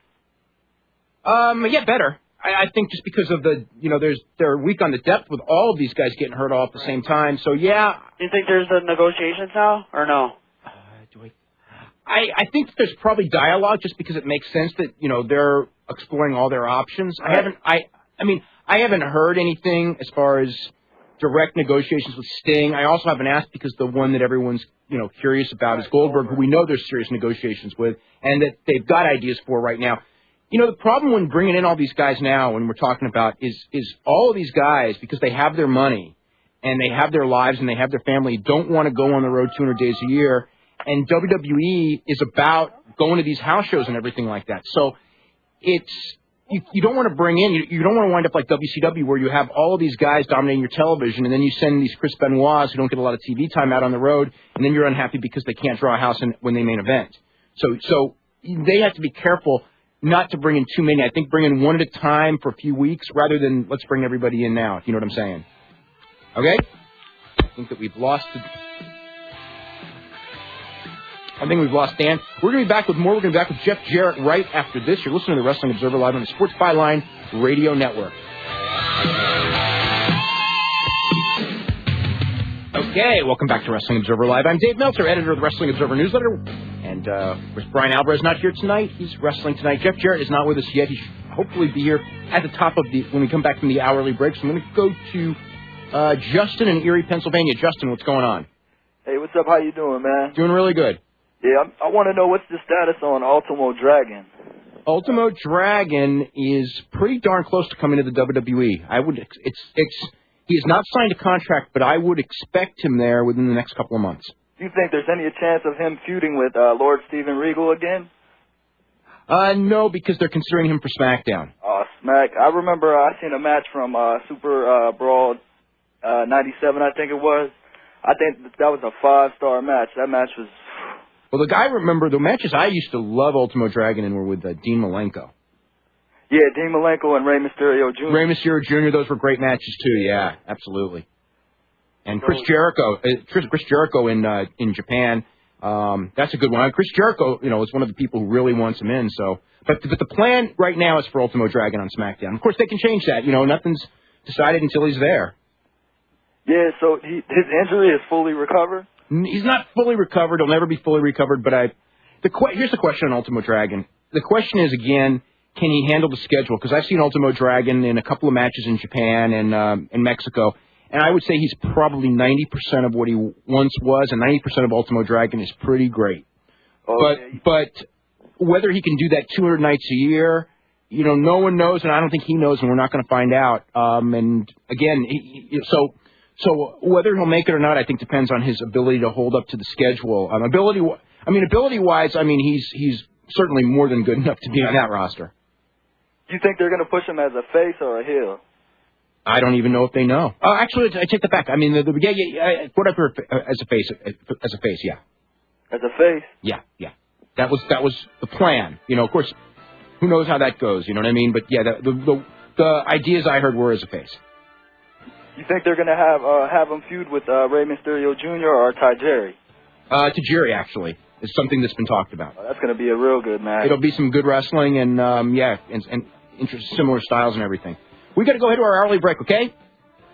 Yeah, better. I think just because of they're weak on the depth with all of these guys getting hurt all at the same time. So, yeah. Do you think there's the negotiations now, or no? I think there's probably dialogue just because it makes sense that, they're exploring all their options. Right. I haven't heard anything as far as direct negotiations with Sting. I also haven't asked because the one that everyone's, curious about is Goldberg, who we know there's serious negotiations with and that they've got ideas for right now. The problem when bringing in all these guys now, when we're talking about, is all of these guys, because they have their money and they have their lives and they have their family, don't want to go on the road 200 days a year. And WWE is about going to these house shows and everything like that. So it's you don't want to bring in, you don't want to wind up like WCW where you have all of these guys dominating your television and then you send these Chris Benoits who don't get a lot of TV time out on the road and then you're unhappy because they can't draw a house when they main event. So they have to be careful not to bring in too many. I think bring in one at a time for a few weeks rather than let's bring everybody in now, if you know what I'm saying. Okay? I think that we've lost Dan. We're going to be back with more. We're going to be back with Jeff Jarrett right after this. You're listening to the Wrestling Observer Live on the Sports Byline Radio Network. Okay, welcome back to Wrestling Observer Live. I'm Dave Meltzer, editor of the Wrestling Observer Newsletter. And Brian Alvarez not here tonight. He's wrestling tonight. Jeff Jarrett is not with us yet. He should hopefully be here at the top of when we come back from the hourly break. So I'm going to go to Justin in Erie, Pennsylvania. Justin, what's going on? Hey, what's up? How you doing, man? Doing really good. Yeah, I want to know what's the status on Ultimo Dragon. Ultimo Dragon is pretty darn close to coming to the WWE. He has not signed a contract, but I would expect him there within the next couple of months. Do you think there's any chance of him feuding with Lord Steven Regal again? No, because they're considering him for SmackDown. Smack. I remember I seen a match from Super Brawl 97, I think it was. I think that was a 5-star match. That match was... Well, the matches I used to love Ultimo Dragon in were with Dean Malenko. Yeah, Dean Malenko and Rey Mysterio Jr. Rey Mysterio Jr., those were great matches, too, yeah, absolutely. And Chris Jericho in Japan, that's a good one. Chris Jericho, is one of the people who really wants him in. So, but the plan right now is for Ultimo Dragon on SmackDown. Of course, they can change that. Nothing's decided until he's there. Yeah, so his injury is fully recovered? He's not fully recovered. He'll never be fully recovered. But here's the question on Ultimo Dragon. The question is, again, can he handle the schedule? Because I've seen Ultimo Dragon in a couple of matches in Japan and in Mexico. And I would say he's probably 90% of what he once was, and 90% of Ultimo Dragon is pretty great. Okay. But whether he can do that 200 nights a year, no one knows, and I don't think he knows, and we're not going to find out. And again, so whether he'll make it or not, I think depends on his ability to hold up to the schedule. Ability-wise, he's certainly more than good enough to be on that roster. Do you think they're going to push him as a face or a heel? I don't even know if they know. Actually, I take that back. What I've heard as a face, yeah. As a face? Yeah. That was the plan. Of course, who knows how that goes? You know what I mean? But yeah, the ideas I heard were as a face. You think they're going to have him feud with Rey Mysterio Jr. or Tajiri? Tajiri, actually, is something that's been talked about. Oh, that's going to be a real good match. It'll be some good wrestling and, similar styles and everything. We got to go ahead to our hourly break, okay?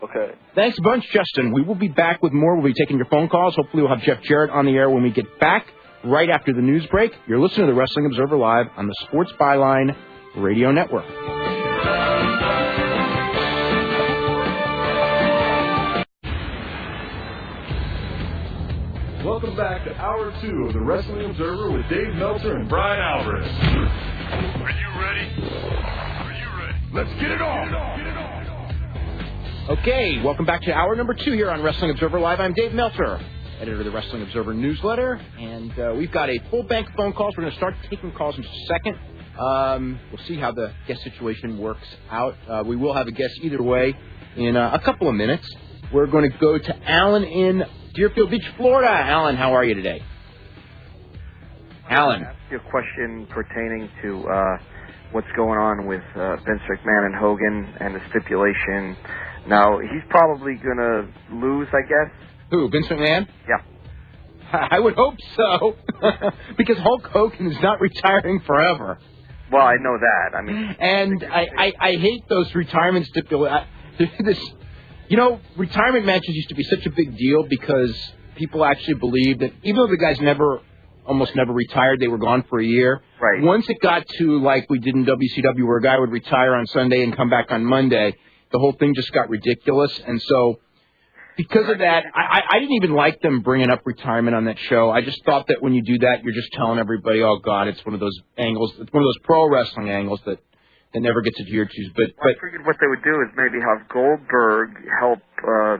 Okay. Thanks a bunch, Justin. We will be back with more. We'll be taking your phone calls. Hopefully we'll have Jeff Jarrett on the air when we get back right after the news break. You're listening to the Wrestling Observer Live on the Sports Byline Radio Network. Welcome back to Hour 2 of the Wrestling Observer with Dave Meltzer and Brian Alvarez. Are you ready? Are you ready? Let's get it on! Okay, welcome back to hour number 2 here on Wrestling Observer Live. I'm Dave Meltzer, editor of the Wrestling Observer newsletter, and we've got a full bank of phone calls. We're going to start taking calls in just a second. We'll see how the guest situation works out. We will have a guest either way in a couple of minutes. We're going to go to Alan in Deerfield Beach, Florida. Alan, how are you today? Alan. I ask you a question pertaining to what's going on with Vince McMahon and Hogan and the stipulation. Now, he's probably going to lose, I guess. Who, Vince McMahon? Yeah. I would hope so, because Hulk Hogan is not retiring forever. Well, I know that. I mean, and I hate those retirement stipulations. Retirement matches used to be such a big deal because people actually believed that even though the guys almost never retired, they were gone for a year. Right. Once it got to like we did in WCW, where a guy would retire on Sunday and come back on Monday, the whole thing just got ridiculous. And so because of that, I didn't even like them bringing up retirement on that show. I just thought that when you do that, you're just telling everybody, oh, God, it's one of those angles. It's one of those pro wrestling angles that never gets adhered to. But I figured what they would do is maybe have Goldberg help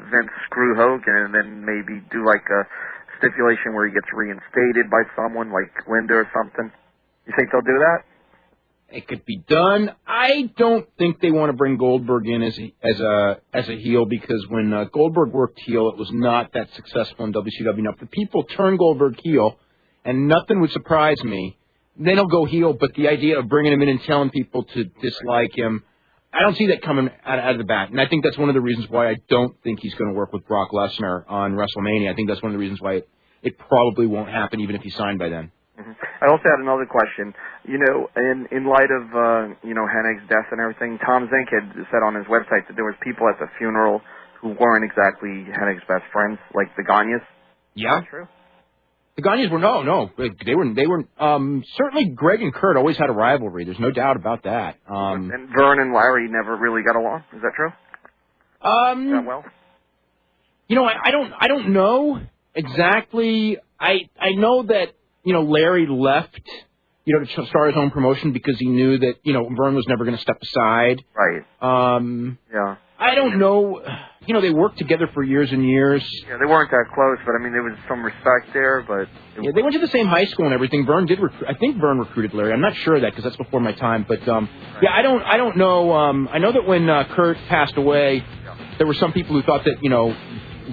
Vince screw Hogan and then maybe do like a stipulation where he gets reinstated by someone like Linda or something. You think they'll do that? It could be done. I don't think they want to bring Goldberg in as a heel because when Goldberg worked heel, it was not that successful in WCW. Now, if the people turn Goldberg heel, and nothing would surprise me, then he'll go heel. But the idea of bringing him in and telling people to dislike him, I don't see that coming out of the bat. And I think that's one of the reasons why I don't think he's going to work with Brock Lesnar on WrestleMania. I think that's one of the reasons why it probably won't happen even if he's signed by then. Mm-hmm. I also had another question. In light of Hennig's death and everything, Tom Zink had said on his website that there was people at the funeral who weren't exactly Hennig's best friends, like the Gagnes. Yeah. Is that true? The Gagnes were no. They were certainly Greg and Kurt always had a rivalry. There's no doubt about that. And Vern and Larry never really got along. Is that true? That well? I don't know exactly. I know that Larry left, to start his own promotion because he knew that, Vern was never going to step aside. Right. Yeah. I don't know. They worked together for years and years. Yeah, they weren't that close, but, there was some respect there, but... Yeah, they went to the same high school and everything. Vern did I think Vern recruited Larry. I'm not sure of that because that's before my time. But, right. Yeah, I don't know. I know that when Kurt passed away, there were some people who thought that,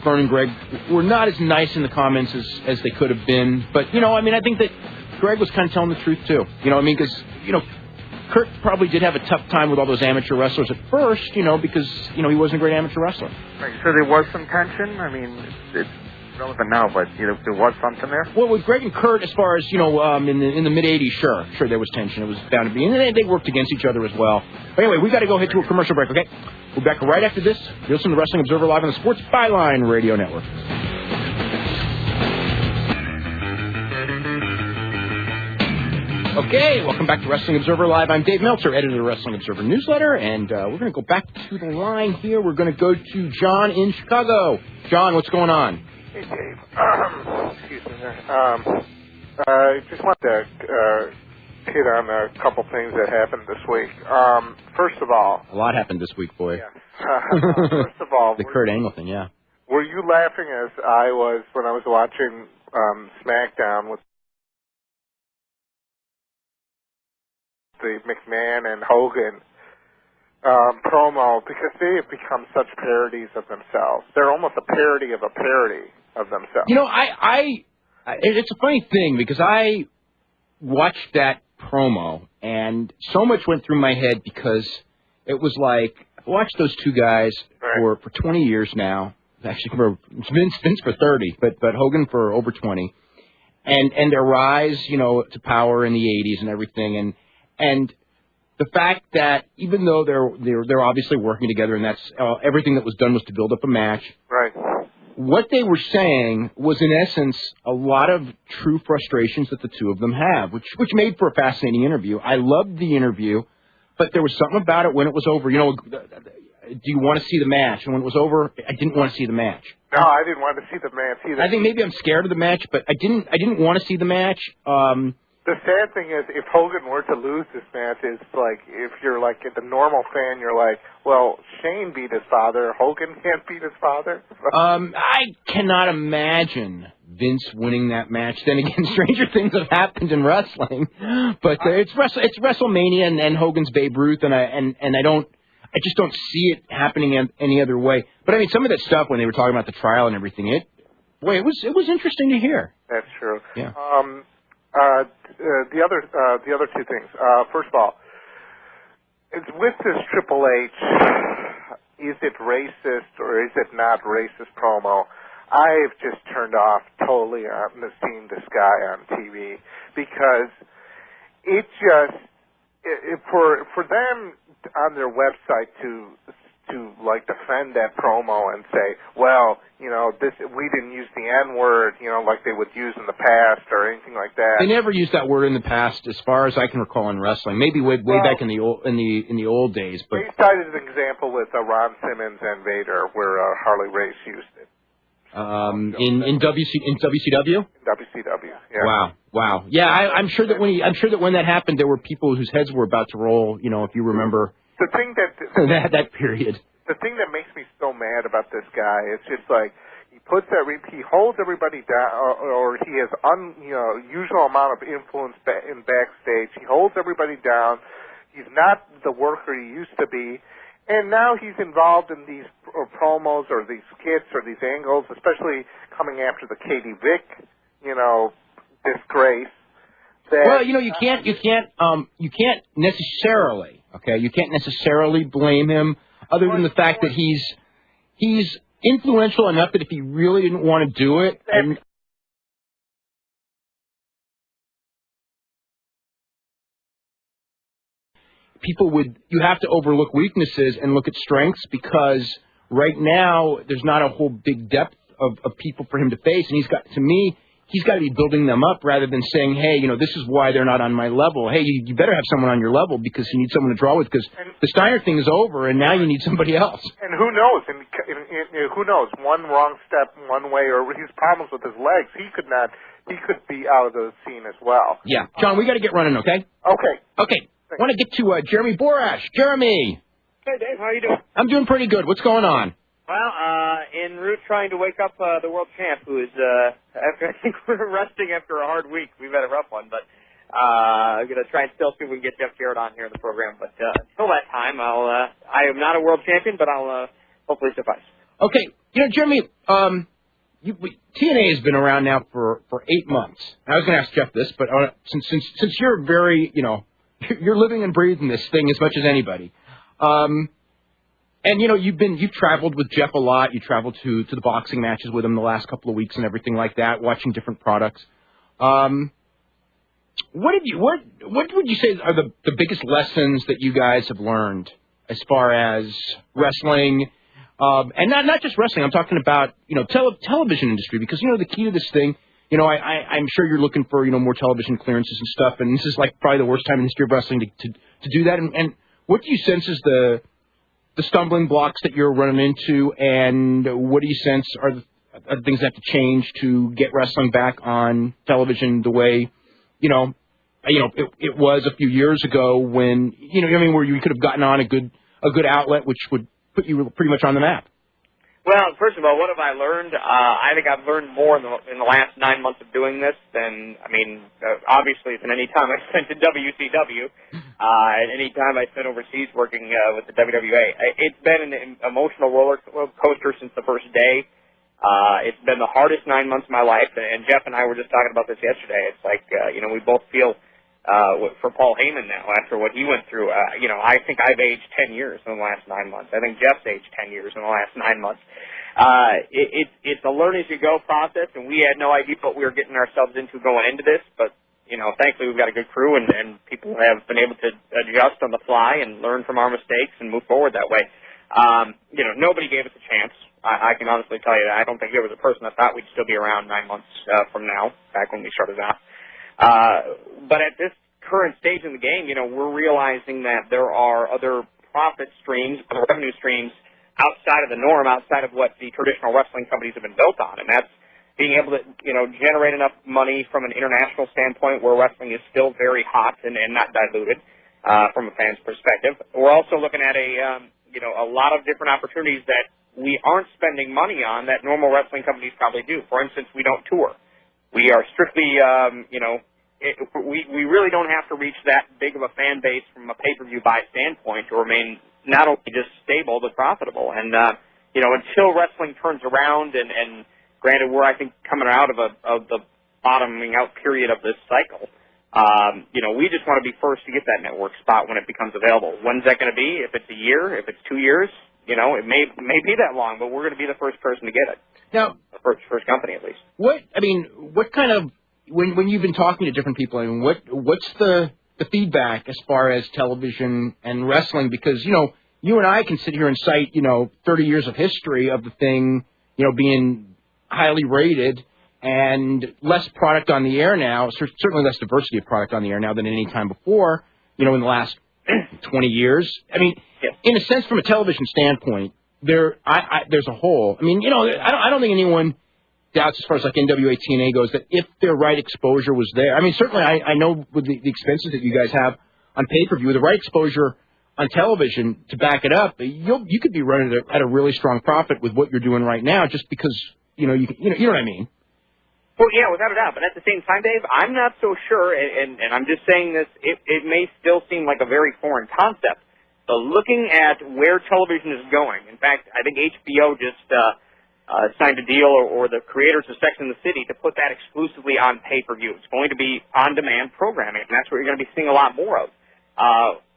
Vern and Greg were not as nice in the comments as they could have been. But, I think that Greg was kind of telling the truth, too. Because, Kurt probably did have a tough time with all those amateur wrestlers at first, because, he wasn't a great amateur wrestler. Right, so there was some tension? It's relevant now, but, there was something there? Well, with Greg and Kurt, as far as, in the mid-'80s, sure there was tension. It was bound to be. And they worked against each other as well. But anyway, we got to go head to a commercial break, okay? We'll be back right after this. You're listening to Wrestling Observer Live on the Sports Byline Radio Network. Okay, welcome back to Wrestling Observer Live. I'm Dave Meltzer, editor of the Wrestling Observer newsletter, and we're going to go back to the line here. We're going to go to John in Chicago. John, what's going on? Hey, Dave. Excuse me there. I just wanted to hit on a couple things that happened this week. First of all... A lot happened this week, boy. Yeah. First of all... The Kurt Angle thing, yeah. Were you laughing as I was when I was watching SmackDown with the McMahon and Hogan promo, because they have become such parodies of themselves. They're almost a parody of themselves. It's a funny thing because I watched that promo and so much went through my head because it was like, I've watched those two guys for 20 years now. Actually, for Vince for 30, but Hogan for over 20. And their rise, to power in the 80s and everything. And the fact that even though they're obviously working together, and that's everything that was done was to build up a match. Right. What they were saying was, in essence, a lot of true frustrations that the two of them have, which made for a fascinating interview. I loved the interview, but there was something about it when it was over. Do you want to see the match? And when it was over, I didn't want to see the match. No, I didn't want to see the match either. I think maybe I'm scared of the match, but I didn't want to see the match. The sad thing is, if Hogan were to lose this match, it's like, if you're like the normal fan, you're like, well, Shane beat his father, Hogan can't beat his father. I cannot imagine Vince winning that match. Then again, stranger things have happened in wrestling, but it's WrestleMania and Hogan's Babe Ruth, and I just don't see it happening any other way. But I mean, some of that stuff when they were talking about the trial and everything, it was interesting to hear. That's true. Yeah. The other two things. First of all, it's with this Triple H, is it racist or is it not racist promo? I've just turned off totally on seeing this guy on TV because it just for them on their website to like defend that promo and say, well, we didn't use the N-word, like they would use in the past or anything like that. They never used that word in the past, as far as I can recall in wrestling. Maybe way back in the old days. But they cited an example with Ron Simmons and Vader, where Harley Race used it. In WCW. WCW. Yeah. Wow. Yeah, I'm sure that when that happened, there were people whose heads were about to roll. If you remember. The thing that period. The thing that makes me so mad about this guy is just like he holds everybody down, or he has usual amount of influence in backstage. He holds everybody down. He's not the worker he used to be, and now he's involved in these promos or these skits or these angles, especially coming after the Katie Vick, disgrace. Well, you can't necessarily. Okay, you can't necessarily blame him, other than the fact that he's influential enough that if he really didn't want to do it, and you have to overlook weaknesses and look at strengths, because right now there's not a whole big depth of people for him to face, and he's got to be building them up rather than saying, hey, this is why they're not on my level. Hey, you better have someone on your level because you need someone to draw with, because the Steiner thing is over and now you need somebody else. And who knows? Who knows? One wrong step one way, or his problems with his legs, he could be out of the scene as well. Yeah. John, we got to get running, okay? Okay. I want to get to Jeremy Borash. Jeremy. Hey, Dave. How you doing? I'm doing pretty good. What's going on? Well, en route trying to wake up the world champ, who is, I think we're resting after a hard week. We've had a rough one, but I'm going to try and still see if we can get Jeff Jarrett on here in the program. But until that time, I am not a world champion, but I'll hopefully suffice. Okay. Jeremy, TNA has been around now for 8 months. I was going to ask Jeff this, but since you're very, you're living and breathing this thing as much as anybody. And, you've traveled with Jeff a lot. You traveled to the boxing matches with him the last couple of weeks and everything like that, watching different products. What would you say are the biggest lessons that you guys have learned as far as wrestling? And not just wrestling. I'm talking about, television industry, because, the key to this thing, I'm sure you're looking for, more television clearances and stuff. And this is like probably the worst time in the history of wrestling to do that. And what do you sense is the stumbling blocks that you're running into, and what do you sense are the things that have to change to get wrestling back on television the way, it was a few years ago when, where you could have gotten on a good outlet, which would put you pretty much on the map? Well, first of all, what have I learned? I think I've learned more in the last 9 months of doing this than, obviously, than any time I spent in WCW, and any time I spent overseas working with the WWA. It's been an emotional roller coaster since the first day. It's been the hardest 9 months of my life, and Jeff and I were just talking about this yesterday. It's like, we both feel for Paul Heyman now after what he went through. I think I've aged 10 years in the last 9 months. I think Jeff's aged 10 years in the last 9 months. It's a learn-as-you-go process, and we had no idea what we were getting ourselves into going into this, but thankfully we've got a good crew, and people have been able to adjust on the fly and learn from our mistakes and move forward that way. Nobody gave us a chance. I can honestly tell you that. I don't think there was a person that thought we'd still be around 9 months from now, back when we started out. But at this current stage in the game, we're realizing that there are other profit streams, other revenue streams outside of the norm, outside of what the traditional wrestling companies have been built on, and that's being able to, generate enough money from an international standpoint where wrestling is still very hot and not diluted from a fan's perspective. We're also looking at a lot of different opportunities that we aren't spending money on that normal wrestling companies probably do. For instance, we don't tour. We are strictly, we really don't have to reach that big of a fan base from a pay-per-view buy standpoint to remain not only just stable but profitable. And, until wrestling turns around and granted, we're, I think, coming out of the bottoming out period of this cycle. We just want to be first to get that network spot when it becomes available. When's that going to be? If it's a year, if it's 2 years, it may be that long, but we're going to be the first person to get it. Now, the first company at least. What kind of, when you've been talking to different people, what's the feedback as far as television and wrestling? Because, you and I can sit here and cite, 30 years of history of the thing, being highly rated and less product on the air now, certainly less diversity of product on the air now than any time before, in the last 20 years. In a sense, from a television standpoint, there's a hole. I don't think anyone doubts as far as like NWA TNA goes that if their right exposure was there. Certainly I know with the expenses that you guys have on pay-per-view, with the right exposure on television to back it up, you could be running at a really strong profit with what you're doing right now, just because you know what I mean. Well, yeah, without a doubt. But at the same time, Dave, I'm not so sure, and I'm just saying this. It may still seem like a very foreign concept. So looking at where television is going, in fact, I think HBO just signed a deal, or the creators of Sex and the City, to put that exclusively on pay-per-view. It's going to be on-demand programming, and that's what you're going to be seeing a lot more of.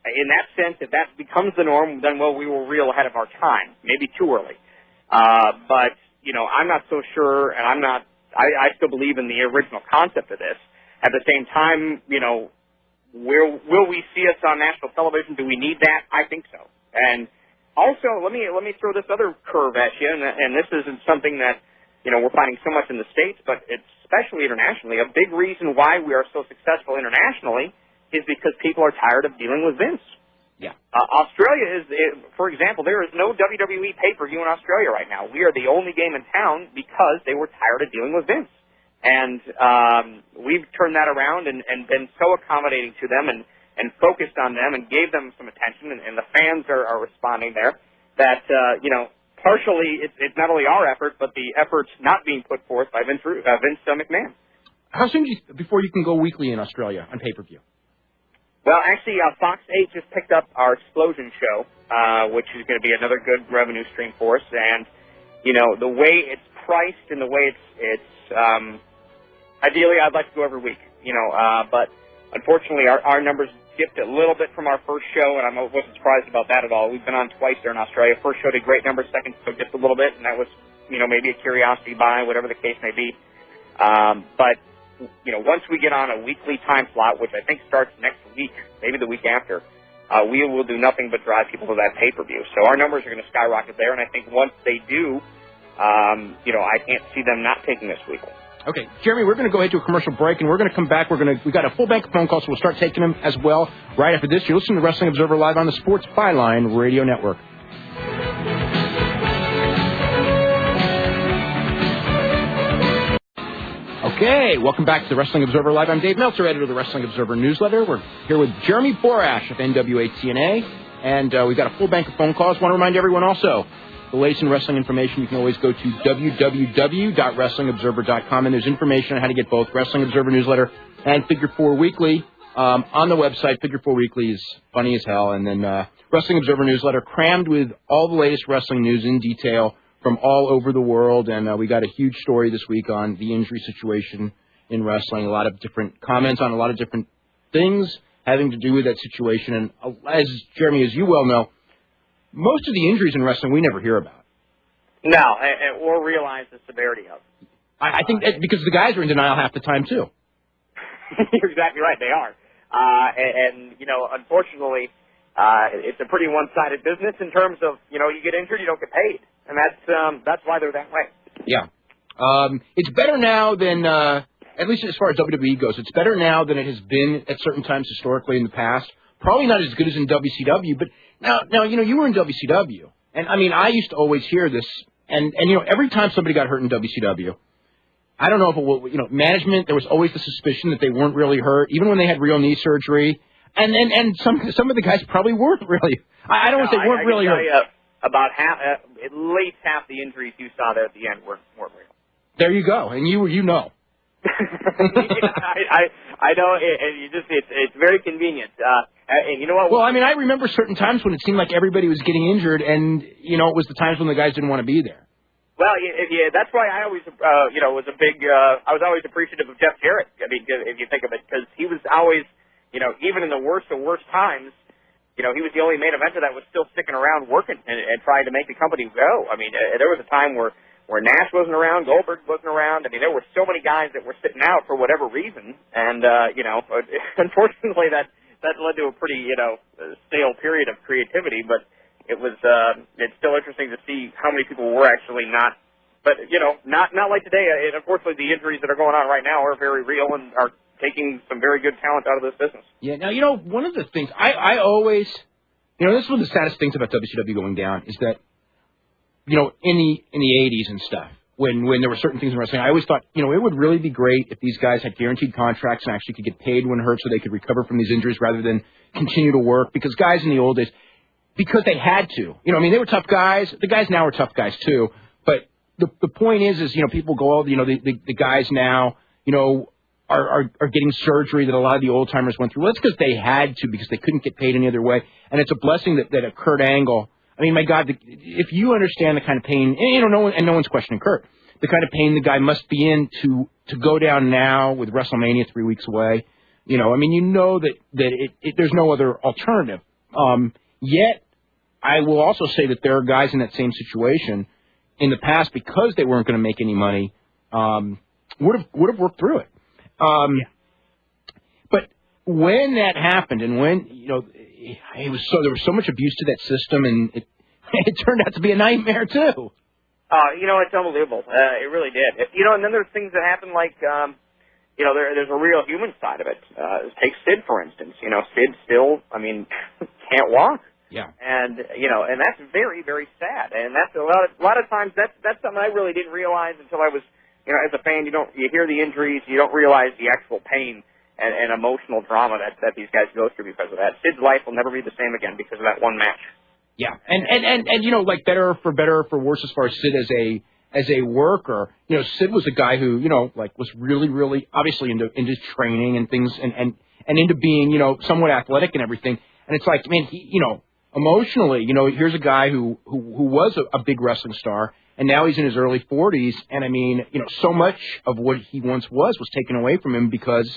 In that sense, if that becomes the norm, then, we were real ahead of our time, maybe too early. But, I'm not so sure, and I still believe in the original concept of this. At the same time, will we see us on national television? Do we need that? I think so. And also, let me throw this other curve at you, and this isn't something that, we're finding so much in the States, but it's especially internationally. A big reason why we are so successful internationally is because people are tired of dealing with Vince. Yeah. Australia for example, there is no WWE pay-per-view in Australia right now. We are the only game in town because they were tired of dealing with Vince. And we've turned that around and been so accommodating to them and focused on them and gave them some attention, and the fans are responding there, that, partially it's not only our effort, but the efforts not being put forth by Vince McMahon. How soon before you can go weekly in Australia on pay-per-view? Well, actually, Fox 8 just picked up our Explosion show, which is going to be another good revenue stream for us. And, the way it's priced and the way it's ideally, I'd like to go every week, but unfortunately, our numbers dipped a little bit from our first show, and I wasn't surprised about that at all. We've been on twice there in Australia. First show did great numbers, second show dipped a little bit, and that was, maybe a curiosity buy, whatever the case may be. But once we get on a weekly time slot, which I think starts next week, maybe the week after, we will do nothing but drive people to that pay-per-view. So our numbers are going to skyrocket there, and I think once they do, I can't see them not taking us weekly. Okay, Jeremy, we're going to go ahead to a commercial break, and we're going to come back. We got a full bank of phone calls, so we'll start taking them as well right after this. You're listening to Wrestling Observer Live on the Sports Byline Radio Network. Okay, welcome back to the Wrestling Observer Live. I'm Dave Meltzer, editor of the Wrestling Observer newsletter. We're here with Jeremy Borash of NWA TNA, and we've got a full bank of phone calls. Want to remind everyone also, the latest in wrestling information, you can always go to www.wrestlingobserver.com, and there's information on how to get both Wrestling Observer newsletter and Figure 4 Weekly on the website. Figure 4 Weekly is funny as hell, and then Wrestling Observer newsletter crammed with all the latest wrestling news in detail from all over the world, and we got a huge story this week on the injury situation in wrestling. A lot of different comments on a lot of different things having to do with that situation. And as Jeremy, as you well know, most of the injuries in wrestling we never hear about. No, or realize the severity of it. I think that because the guys are in denial half the time, too. You're exactly right. They are. And, you know, unfortunately, it's a pretty one-sided business in terms of, you know, you get injured, you don't get paid. And that's why they're that way. Yeah. It's better now than, at least as far as WWE goes, it's better now than it has been at certain times historically in the past. Probably not as good as in WCW, but now you know, you were in WCW. And, I mean, I used to always hear this, and you know, every time somebody got hurt in WCW, I don't know if it was, you know, management, there was always the suspicion that they weren't really hurt, even when they had real knee surgery. And some of the guys probably weren't really. I don't want to say weren't really hurt. About half, at least half the injuries you saw there at the end weren't real. There you go, and you know. I know, and you just it's very convenient. And you know what? Well, I mean, I remember certain times when it seemed like everybody was getting injured, and you know, it was the times when the guys didn't want to be there. Well, yeah, that's why I always, you know, was a big. I was always appreciative of Jeff Jarrett. I mean, if you think of it, because he was always, you know, even in the worst of worst times, you know, he was the only main eventer that was still sticking around working and trying to make the company go. I mean, there was a time where Nash wasn't around, Goldberg wasn't around. I mean, there were so many guys that were sitting out for whatever reason, and you know, unfortunately, that led to a pretty, you know, stale period of creativity. But it was, it's still interesting to see how many people were actually not. But you know, not like today. And unfortunately, the injuries that are going on right now are very real and are taking some very good talent out of this business. Yeah. Now, you know, one of the things I always, you know, this is one of the saddest things about WCW going down is that, you know, in the 80s and stuff, when there were certain things in wrestling, I always thought, you know, it would really be great if these guys had guaranteed contracts and actually could get paid when hurt so they could recover from these injuries rather than continue to work. Because guys in the old days, because they had to, you know, I mean, they were tough guys. The guys now are tough guys too. But the point is, you know, people go, oh, you know, the guys now, you know, are getting surgery that a lot of the old timers went through. Well, that's because they had to, because they couldn't get paid any other way. And it's a blessing that a Kurt Angle, I mean, my God, if you understand the kind of pain, and, you know, no one's questioning Kurt, the kind of pain the guy must be in to go down now with WrestleMania 3 weeks away. You know, I mean, you know that there's no other alternative. Yet, I will also say that there are guys in that same situation in the past, because they weren't going to make any money, would have worked through it. But when that happened, and when, you know, there was so much abuse to that system, and it turned out to be a nightmare too. You know, it's unbelievable. It really did. You know, and then there's things that happen like, you know, there's a real human side of it. Take Sid, for instance. You know, Sid still, I mean, can't walk. Yeah. And, you know, and that's very, very sad. And that's a lot of times that's something I really didn't realize until I was, you know, as a fan, you hear the injuries, you don't realize the actual pain and emotional drama that these guys go through because of that. Sid's life will never be the same again because of that one match. Yeah. And you know, like better or for worse as far as Sid as a worker, you know, Sid was a guy who, you know, like was really, really obviously into training and things and into being, you know, somewhat athletic and everything. And it's like, man, he, you know, emotionally, you know, here's a guy who was a big wrestling star, and now he's in his early 40s, and I mean, you know, so much of what he once was taken away from him because,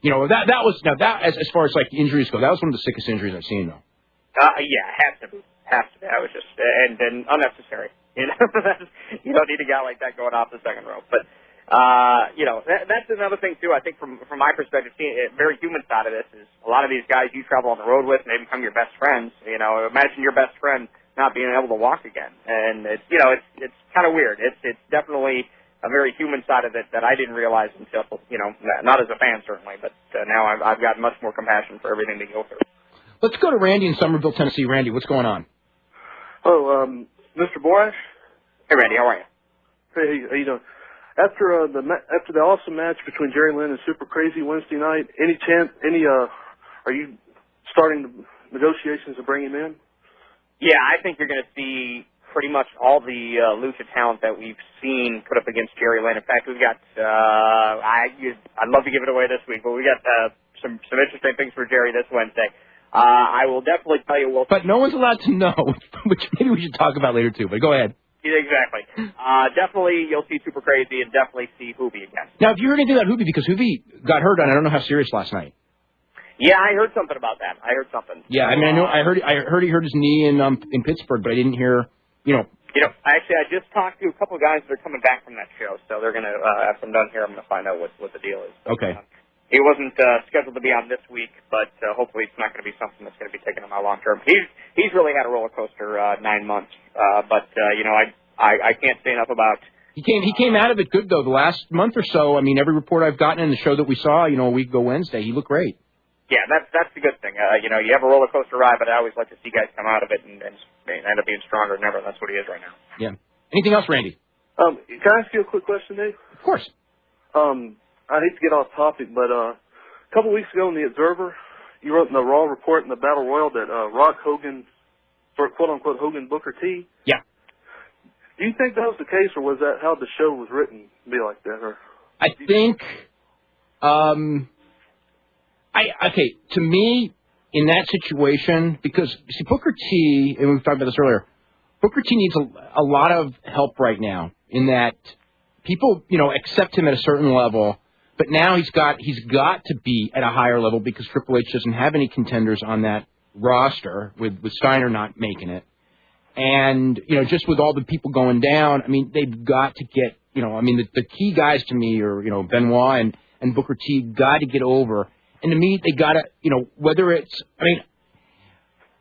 you know, that was as far as like injuries go, that was one of the sickest injuries I've seen though. Yeah, has to be. I was just and unnecessary. You know, you don't need a guy like that going off the second rope, but. You know, that's another thing too. I think from my perspective, seeing a very human side of this is a lot of these guys you travel on the road with, and they become your best friends. You know, imagine your best friend not being able to walk again, and it's, you know, it's kind of weird. It's definitely a very human side of it that I didn't realize until, you know, not as a fan certainly, but now I've got much more compassion for everything they go through. Let's go to Randy in Somerville, Tennessee. Randy, what's going on? Oh, Mr. Borash. Hey, Randy, how are you? Hey, how you doing? After the awesome match between Jerry Lynn and Super Crazy Wednesday night, are you starting the negotiations to bring him in? Yeah, I think you're going to see pretty much all the lucha talent that we've seen put up against Jerry Lynn. In fact, we've got I'd love to give it away this week, but we got some interesting things for Jerry this Wednesday. I will definitely tell you. But no one's allowed to know, which maybe we should talk about later too. But go ahead. Exactly. Definitely, you'll see Super Crazy and definitely see Hoobie again. Now, have you heard anything about Hoobie? Because Hoobie got hurt on I don't know how serious last night. Yeah, I heard something about that. I heard something. Yeah, I mean, I heard he hurt his knee in Pittsburgh, but I didn't hear, Actually, I just talked to a couple of guys that are coming back from that show, so they're going to, after I'm done here, I'm going to find out what the deal is. But, Okay. He wasn't scheduled to be on this week, but hopefully it's not going to be something that's going to be taking him out long term. He's really had a roller coaster 9 months, but I can't say enough about. He came out of it good though. The last month or so, I mean, every report I've gotten in the show that we saw, a week ago Wednesday, he looked great. Yeah, that's the good thing. You have a roller coaster ride, but I always like to see guys come out of it and end up being stronger than ever. That's what he is right now. Yeah. Anything else, Randy? Can I ask you a quick question, Dave? Of course. I hate to get off topic, but a couple weeks ago in the Observer, you wrote in the Raw report in the Battle Royal that Rock Hogan, for quote-unquote Hogan Booker T. Yeah. Do you think that was the case, or was that how the show was written to be like that? Or I think, to me, in that situation, because, see, Booker T, and we've talked about this earlier, Booker T needs a lot of help right now in that people, accept him at a certain level, but now he's got to be at a higher level because Triple H doesn't have any contenders on that roster with Steiner not making it. And, just with all the people going down, I mean, they've got to get, the key guys to me are, Benoit and Booker T got to get over. And to me, they got to, whether it's,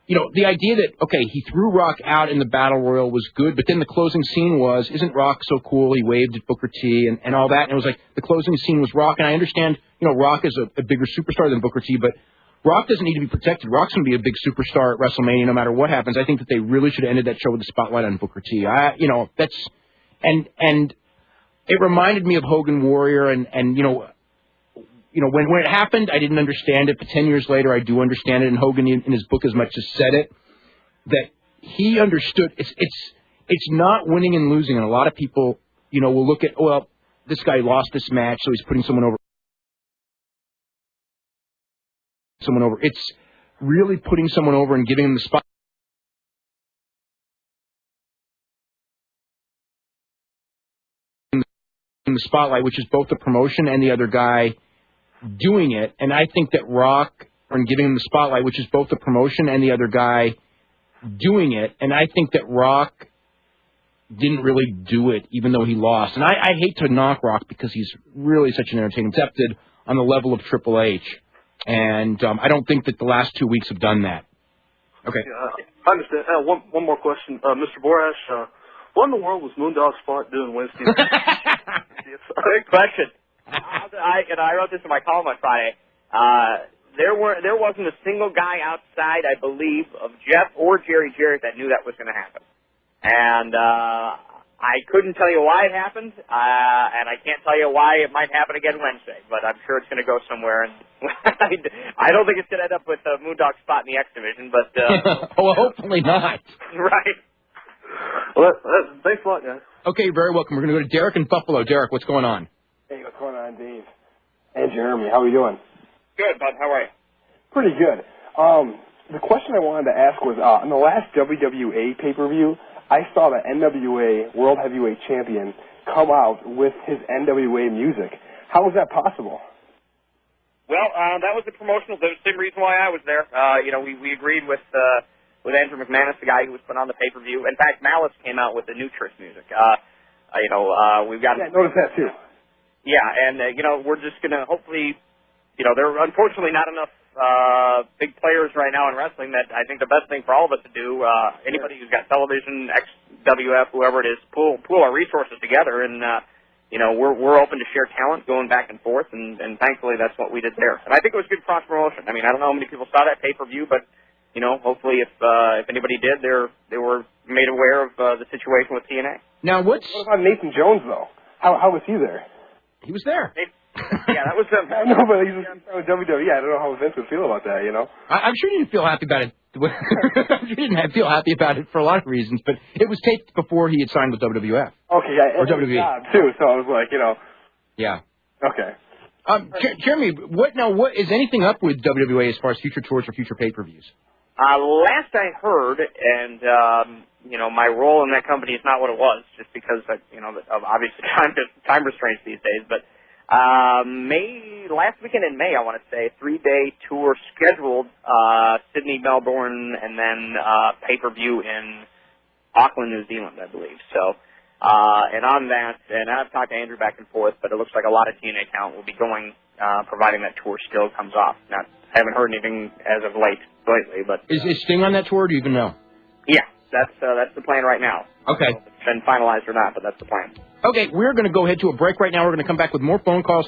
the idea that, okay, he threw Rock out in the Battle Royal was good, but then the closing scene was, isn't Rock so cool? He waved at Booker T and all that. And it was like the closing scene was Rock. And I understand, Rock is a bigger superstar than Booker T, but Rock doesn't need to be protected. Rock's going to be a big superstar at WrestleMania no matter what happens. I think that they really should have ended that show with the spotlight on Booker T. And it reminded me of Hogan Warrior and when it happened, I didn't understand it, but 10 years later, I do understand it, and Hogan in his book as much as said it, that he understood it's not winning and losing, and a lot of people, will look at, well, this guy lost this match, so he's putting someone over. It's really putting someone over and giving them the spot. In the spotlight, which is both the promotion and the other guy doing it, and I think that Rock, and giving him the spotlight, which is both the promotion and the other guy doing it, and I think that Rock didn't really do it, even though he lost. And I hate to knock Rock because he's really such an entertaining, accepted on the level of Triple H, and I don't think that the last 2 weeks have done that. Okay. Yeah, I understand. One more question. Mr. Borash, what in the world was Moondog Spot doing Wednesday night? Good question. I wrote this in my column on Friday. There wasn't a single guy outside, I believe, of Jeff or Jerry Jarrett that knew that was going to happen. And I couldn't tell you why it happened, and I can't tell you why it might happen again Wednesday, but I'm sure it's going to go somewhere. And I don't think it's going to end up with the Moondog Spot in the X Division, but... well, hopefully not. Right. Well, thanks a lot, guys. Okay, you're very welcome. We're going to go to Derek in Buffalo. Derek, what's going on? Hey, what's going on, Dave? Hey, Jeremy, how are you doing? Good, bud. How are you? Pretty good. The question I wanted to ask was, in the last WWA pay-per-view, I saw the NWA World Heavyweight Champion come out with his NWA music. How was that possible? Well, that was the promotional. The same reason why I was there. We agreed with Andrew McManus, the guy who was put on the pay-per-view. In fact, Malice came out with the new Trish music. We've got... Yeah, I noticed that, too. Yeah, and, we're just going to hopefully, there are unfortunately not enough big players right now in wrestling that I think the best thing for all of us to do, anybody who's got television, XWF, whoever it is, pool our resources together, and, we're open to share talent going back and forth, and thankfully that's what we did there. And I think it was good cross-promotion. I mean, I don't know how many people saw that pay-per-view, but, hopefully if anybody did, they were made aware of the situation with TNA. Now, what about Nathan Jones, though? How was he there? He was there. Yeah, that was... I know, but he's with WWE. I don't know how Vince would feel about that, I'm sure he didn't feel happy about it. I'm sure he didn't feel happy about it for a lot of reasons, but it was taped before he had signed with WWF. Okay, yeah. Or WWE. Job, too, so I was like, Yeah. Okay. Jeremy, what is anything up with WWA as far as future tours or future pay-per-views? Last I heard, and my role in that company is not what it was, just because of obviously time restraints these days. But Last weekend in May, I want to say, 3-day tour scheduled, Sydney, Melbourne, and then pay-per-view in Auckland, New Zealand, I believe. So, and on that, and I've talked to Andrew back and forth, but it looks like a lot of TNA talent will be going, providing that tour still comes off. Now, I haven't heard anything as of lately, but... Is Sting on that tour, or do you even know? Yeah, that's the plan right now. Okay. I don't know if it's been finalized or not, but that's the plan. Okay, we're going to go ahead to a break right now. We're going to come back with more phone calls.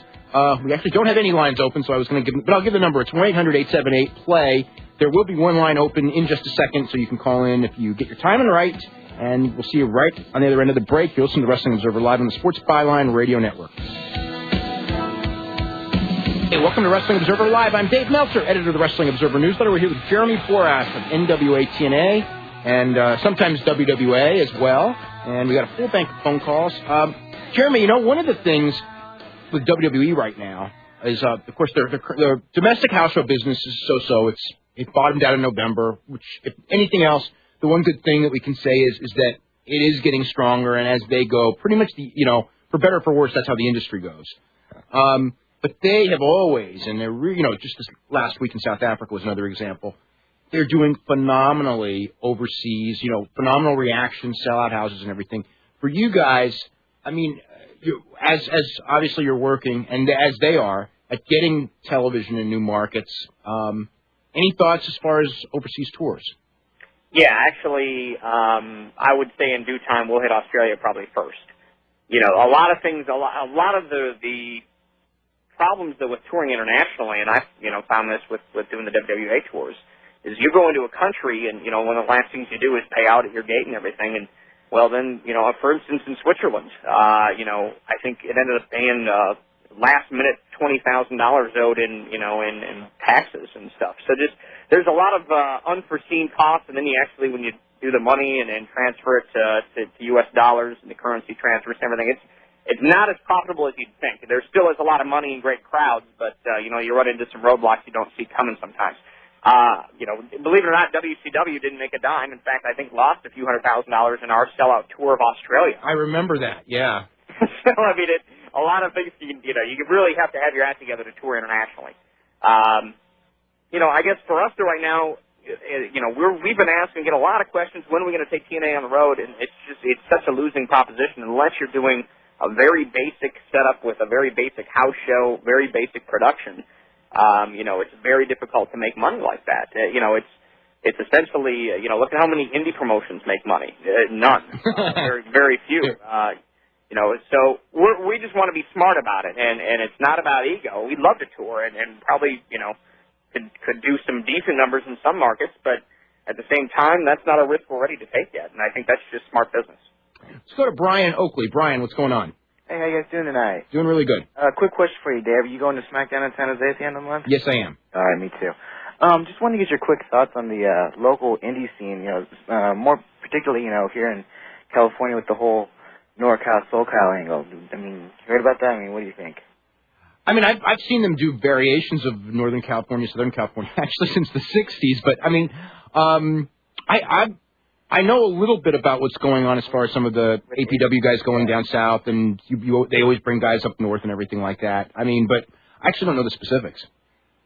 We actually don't have any lines open, so I was going to give, but I'll give the number. It's 1-800-878-PLAY. There will be one line open in just a second, so you can call in if you get your timing right, and we'll see you right on the other end of the break. You'll listen to Wrestling Observer Live on the Sports Byline Radio Network. Hey, welcome to Wrestling Observer Live. I'm Dave Meltzer, editor of the Wrestling Observer Newsletter. We're here with Jeremy Borash of NWA TNA and sometimes WWA as well. And we got a full bank of phone calls. Jeremy, you know, one of the things with WWE right now is, of course, their domestic house show business is so-so. It bottomed out in November, which, if anything else, the one good thing that we can say is that it is getting stronger, and as they go, pretty much, for better or for worse, that's how the industry goes. But they have always, and they're just this last week in South Africa was another example. They're doing phenomenally overseas, phenomenal reactions, sellout houses and everything. For you guys, I mean, as obviously you're working, and as they are, at getting television in new markets, any thoughts as far as overseas tours? Yeah, actually, I would say in due time we'll hit Australia probably first. A lot of things, a lot of the problems that with touring internationally, and I've found this with doing the WWA tours, is you go into a country and one of the last things you do is pay out at your gate and everything, and well then for instance in Switzerland, I think it ended up paying last minute $20,000 owed in taxes and stuff. So just there's a lot of unforeseen costs, and then you actually when you do the money and transfer it to U.S. dollars and the currency transfers and everything, it's not as profitable as you'd think. There still is a lot of money and great crowds, but you run into some roadblocks you don't see coming sometimes. Believe it or not, WCW didn't make a dime. In fact, I think lost a few $100,000 in our sellout tour of Australia. I remember that, yeah. So, I mean, a lot of things, you really have to have your act together to tour internationally. I guess for us right now, we've been asked and get a lot of questions, when are we going to take TNA on the road? And it's such a losing proposition unless you're doing a very basic setup with a very basic house show, very basic production. It's very difficult to make money like that. It's essentially, look at how many indie promotions make money. None. Very, very few. So we just want to be smart about it, and it's not about ego. We'd love to tour and probably, could do some decent numbers in some markets, but at the same time, that's not a risk we're ready to take yet, and I think that's just smart business. Let's go to Brian Oakley. Brian, what's going on? Hey, how you guys doing tonight? Doing really good. Quick question for you, Dave. Are you going to SmackDown in San Jose at the end of the month? Yes, I am. All right, me too. Just wanted to get your quick thoughts on the local indie scene, more particularly, here in California with the whole NorCal, SoCal angle. I mean, you heard about that? I mean, what do you think? I mean, I've seen them do variations of Northern California, Southern California, actually since the 60s, but, I mean, I know a little bit about what's going on as far as some of the APW guys going down south, and they always bring guys up north and everything like that. I mean, but I actually don't know the specifics.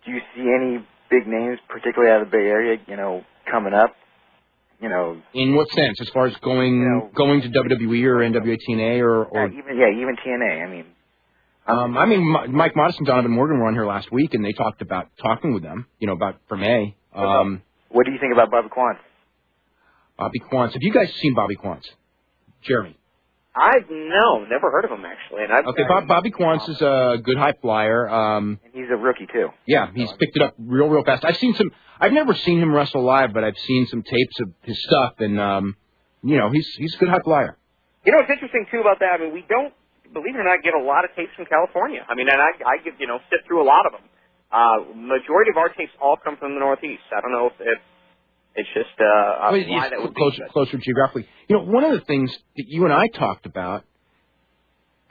Do you see any big names, particularly out of the Bay Area, coming up? In what sense? As far as going to WWE or NWA TNA or even TNA. I mean, Mike Modest and Donovan Morgan were on here last week, and they talked about talking with them, about for May. What do you think about Bobby Quance? Bobby Quance. Have you guys seen Bobby Quance? Jeremy? I've never heard of him, actually. And Bobby Quance is a good high flyer. And he's a rookie, too. Yeah, he's picked it up real fast. I've never seen him wrestle live, but I've seen some tapes of his stuff, and, he's a good high flyer. What's interesting, too, about that, I mean, we don't, believe it or not, get a lot of tapes from California. I mean, and I get, sit through a lot of them. Majority of our tapes all come from the Northeast. I don't know if it's just why that would be closer geographically. One of the things that you and I talked about,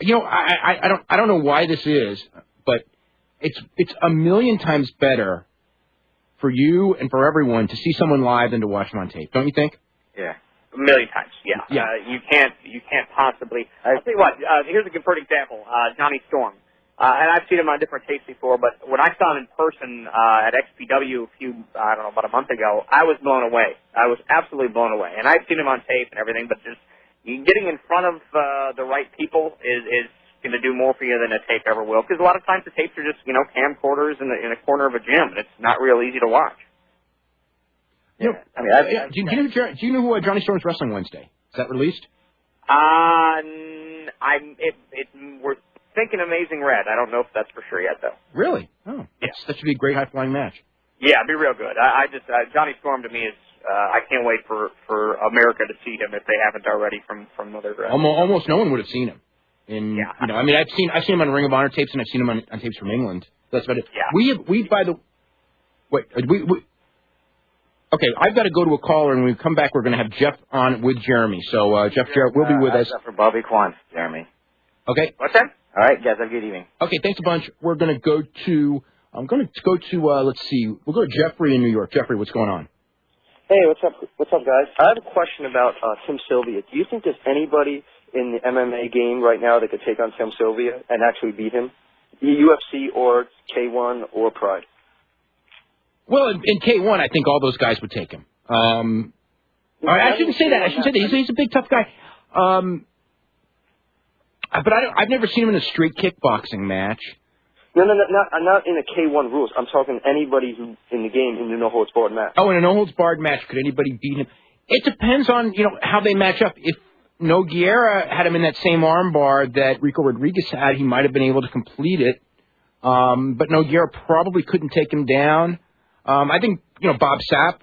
I don't know why this is, but it's a million times better for you and for everyone to see someone live than to watch them on tape. Don't you think? Yeah. A million times, yeah. You can't possibly. I'll tell you what. Here's a good example. Johnny Storm. and I've seen him on different tapes before, but when I saw him in person at XPW about a month ago, I was blown away. I was absolutely blown away. And I've seen him on tape and everything, but just getting in front of the right people is going to do more for you than a tape ever will. Because a lot of times the tapes are just, camcorders in a corner of a gym, and it's not real easy to watch. Do you know who Johnny Storm's wrestling Wednesday? Is that released? We're thinking Amazing Red. I don't know if that's for sure yet, though. Really? Oh, that should be a great high-flying match. Yeah, it'd be real good. Johnny Storm to me is, I can't wait for America to see him if they haven't already from other. Almost no one would have seen him. I've seen him on Ring of Honor tapes and I've seen him on tapes from England. That's about it. Yeah. Okay, I've got to go to a caller, and when we come back, we're going to have Jeff on with Jeremy. So, Jarrett will be with us. For Bobby Quant, Jeremy. Okay. What's that? All right, guys, have a good evening. Okay, thanks a bunch. We're going to go to, let's see, we'll go to Jeffrey in New York. Jeffrey, what's going on? Hey, what's up, guys? I have a question about Tim Sylvia. Do you think there's anybody in the MMA game right now that could take on Tim Sylvia and actually beat him? UFC or K1 or Pride? Well, in K1, I think all those guys would take him. I shouldn't say that. He's a big, tough guy. But I've never seen him in a straight kickboxing match. No, not in a K1 rules. I'm talking anybody who in the game in the no holds barred match. Oh, in a no holds barred match, could anybody beat him? It depends on how they match up. If Nogueira had him in that same armbar that Rico Rodriguez had, he might have been able to complete it. But Nogueira probably couldn't take him down. I think Bob Sapp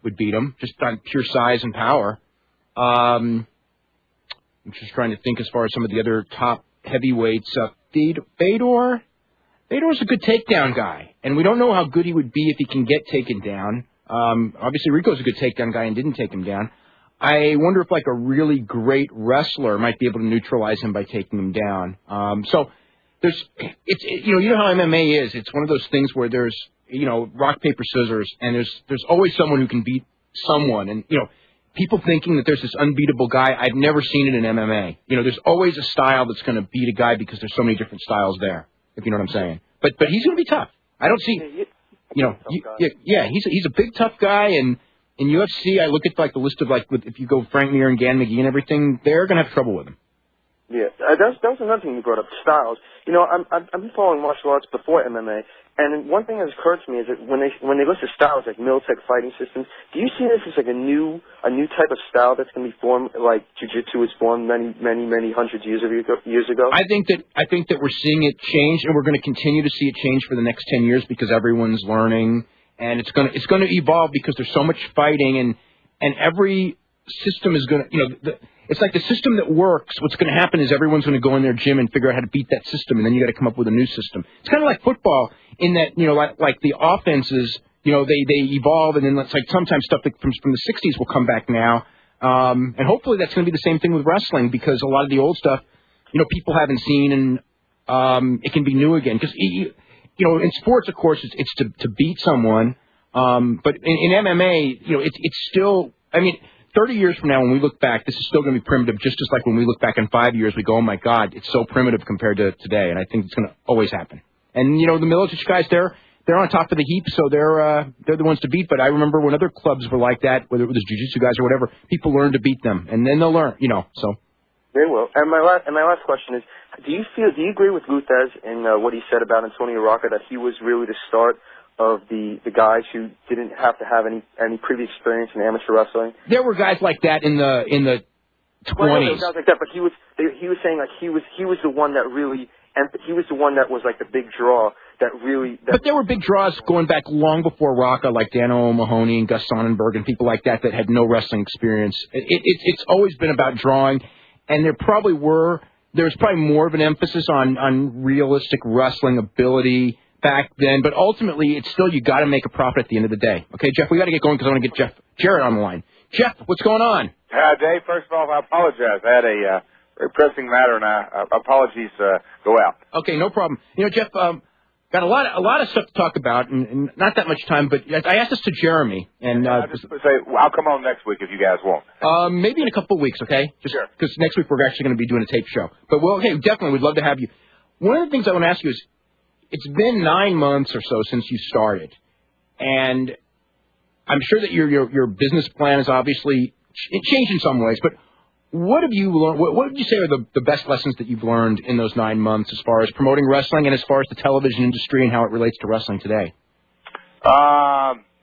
would beat him just on pure size and power. I'm just trying to think as far as some of the other top heavyweights. Fedor's a good takedown guy, and we don't know how good he would be if he can get taken down. Obviously, Rico's a good takedown guy and didn't take him down. I wonder if a really great wrestler might be able to neutralize him by taking him down. So there's you know how MMA is. It's one of those things where there's rock paper scissors, and there's always someone who can beat someone, and people thinking that there's this unbeatable guy. I've never seen it in MMA. There's always a style that's going to beat a guy because there's so many different styles there. If you know what I'm saying. But he's going to be tough. I don't see. He's a big tough guy, and in UFC, I look at the list of if you go Frank Mir and Dan McGee and everything, they're going to have trouble with him. Yeah, that was another thing you brought up, styles. I've been following martial arts before MMA, and one thing that occurred to me is that when they list the styles like Militech fighting systems, do you see this as a new type of style that's going to be formed like Jiu-Jitsu was formed many hundreds of years ago? I think that we're seeing it change, and we're going to continue to see it change for the next 10 years because everyone's learning, and it's going to evolve because there's so much fighting, and every system is going to it's like the system that works. What's going to happen is everyone's going to go in their gym and figure out how to beat that system, and then you got to come up with a new system. It's kind of like football in that like the offenses, they evolve, and then it's like sometimes stuff that from the 60s will come back now, and hopefully that's going to be the same thing with wrestling because a lot of the old stuff, people haven't seen, and it can be new again. Because in sports, of course, it's to beat someone, but in MMA, it's still. 30 years from now, when we look back, this is still going to be primitive, just as like when we look back in 5 years, we go, oh, my God, it's so primitive compared to today. And I think it's going to always happen. And, the Milicic guys, they're on top of the heap, so they're the ones to beat. But I remember when other clubs were like that, whether it was jiu-jitsu guys or whatever, people learned to beat them. And then they'll learn, so. Very well. And my last question is, do you agree with Luthez in what he said about Antonio Rocca, that he was really the start of the guys who didn't have to have any previous experience in amateur wrestling? There were guys like that in the 20s. Well, there were guys like that, but he was saying like he was the one that really, and he was the one that was like the big draw that really. But there were big draws going back long before Rocca, like Dano Mahoney and Gus Sonnenberg and people like that had no wrestling experience. It's always been about drawing, and there was probably more of an emphasis on realistic wrestling ability back then, but ultimately, it's still you got to make a profit at the end of the day. Okay, Jeff, we got to get going because I want to get Jarrett on the line. Jeff, what's going on? Dave, first of all, I apologize. I had a very pressing matter, and apologies go out. Okay, no problem. Jeff, got a lot of stuff to talk about, and not that much time. But I asked this to Jeremy, and I'll just say I'll come on next week if you guys want. Maybe in a couple of weeks, okay? Just because next week we're actually going to be doing a tape show. But okay, definitely, we'd love to have you. one of the things I want to ask you is, it's been 9 months or so since you started, and I'm sure that your business plan is obviously changed in some ways, but what have you learned? What would you say are the best lessons that you've learned in those 9 months as far as promoting wrestling and as far as the television industry and how it relates to wrestling today?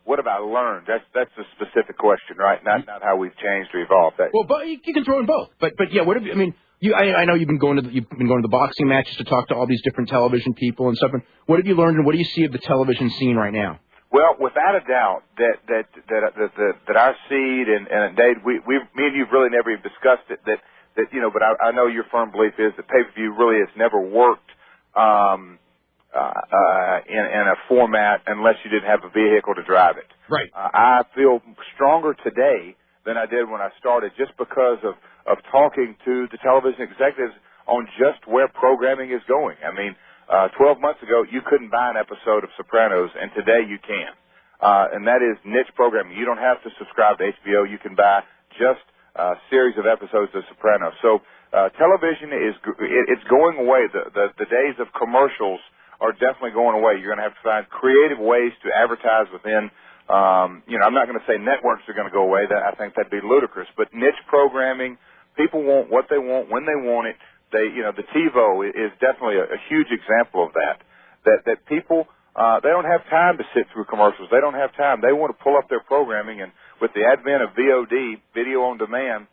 What have I learned? That's a specific question, right? Not how we've changed or evolved. Well, but you can throw in both. But yeah, what have you? I mean, I know you've been going to the boxing matches to talk to all these different television people and stuff. And what have you learned, and what do you see of the television scene right now? Well, without a doubt, that our seed and Dave, me and you've really never even discussed it. That you know, but I know your firm belief is that pay-per-view really has never worked in a format unless you didn't have a vehicle to drive it. Right. I feel stronger today than I did when I started, just because of talking to the television executives on just where programming is going. I mean, 12 months ago, you couldn't buy an episode of Sopranos, and today you can. And that is niche programming. You don't have to subscribe to HBO. You can buy just a series of episodes of Sopranos. So television it's going away. The days of commercials are definitely going away. You're going to have to find creative ways to advertise within. I'm not going to say networks are going to go away. I think that'd be ludicrous. But niche programming, people want what they want when they want it. The TiVo is definitely a huge example of that. That people they don't have time to sit through commercials. They don't have time. They want to pull up their programming, and with the advent of VOD, video on demand,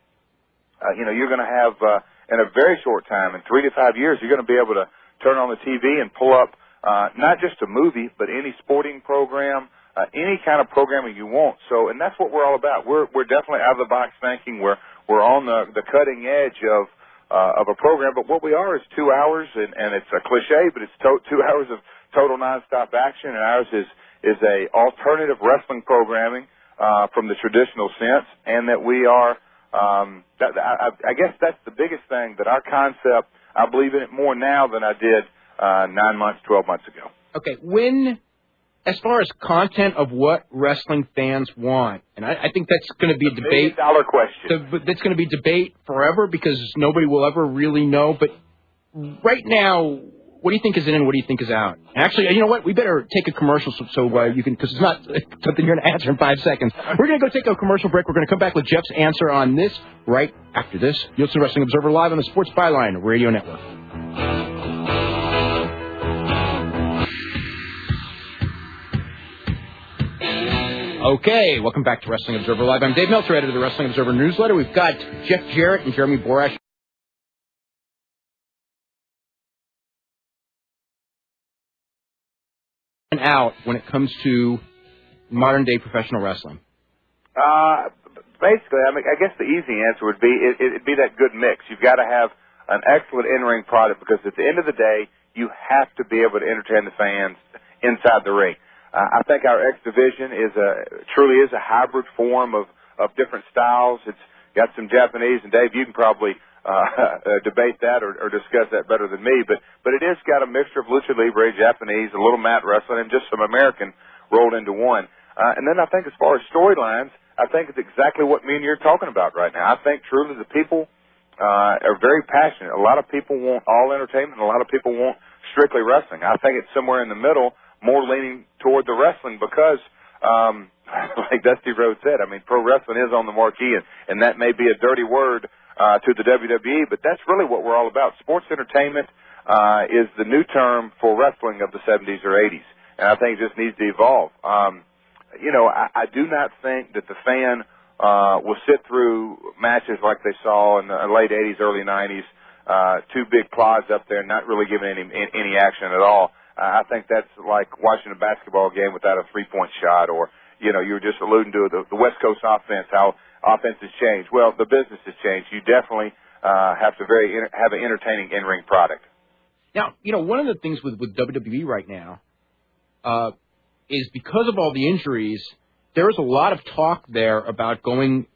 you're going to have in a very short time, in 3 to 5 years, you're going to be able to turn on the TV and pull up not just a movie, but any sporting program, any kind of programming you want. So, and that's what we're all about. We're definitely out of the box thinking. We're on the cutting edge of a program, but what we are is 2 hours, and it's a cliche, but it's 2 hours of total nonstop action, and ours is a alternative wrestling programming from the traditional sense, and that we are. I guess that's the biggest thing, that our concept, I believe in it more now than I did 9 months, 12 months ago. Okay, as far as content of what wrestling fans want, and I think that's going to be a debate. $1 million question. That's going to be debate forever because nobody will ever really know. But right now, what do you think is in and what do you think is out? Actually, you know what? We better take a commercial so you can, because it's not something you're going to answer in 5 seconds. We're going to go take a commercial break. We're going to come back with Jeff's answer on this right after this. You'll see Wrestling Observer Live on the Sports Byline Radio Network. Okay, welcome back to Wrestling Observer Live. I'm Dave Meltzer, editor of the Wrestling Observer newsletter. We've got Jeff Jarrett and Jeremy Borash out when it comes to modern-day professional wrestling. Basically, I guess the easy answer would be it'd be that good mix. You've got to have an excellent in-ring product, because at the end of the day, you have to be able to entertain the fans inside the ring. I think our X division truly is a hybrid form of different styles. It's got some Japanese, and Dave, you can probably debate that or discuss that better than me. But it is got a mixture of lucha libre, Japanese, a little mat wrestling, and just some American rolled into one. And then I think as far as storylines, I think it's exactly what me and you're talking about right now. I think truly the people are very passionate. A lot of people want all entertainment, and a lot of people want strictly wrestling. I think it's somewhere in the middle, more leaning toward the wrestling, because like Dusty Rhodes said, I mean, pro wrestling is on the marquee, and that may be a dirty word to the WWE, but that's really what we're all about. Sports entertainment is the new term for wrestling of the 70s or 80s, and I think it just needs to evolve. I do not think that the fan will sit through matches like they saw in the late 80s, early 90s, 2 big clods up there, not really giving any action at all. I think that's like watching a basketball game without a three-point shot, or, you were just alluding to the West Coast offense, how offense has changed. Well, the business has changed. You definitely have to have an entertaining in-ring product. Now, one of the things with WWE right now is because of all the injuries, there is a lot of talk there about going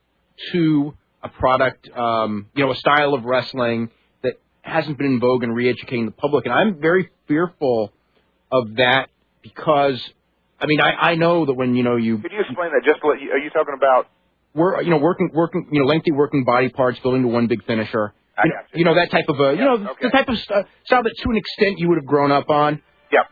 to a product, a style of wrestling that hasn't been in vogue and re-educating the public. And I'm very fearful of that because, I know that when, Could you explain that? Are you talking about? Working, lengthy working body parts building to one big finisher. That type of the type of style that to an extent you would have grown up on. Yep.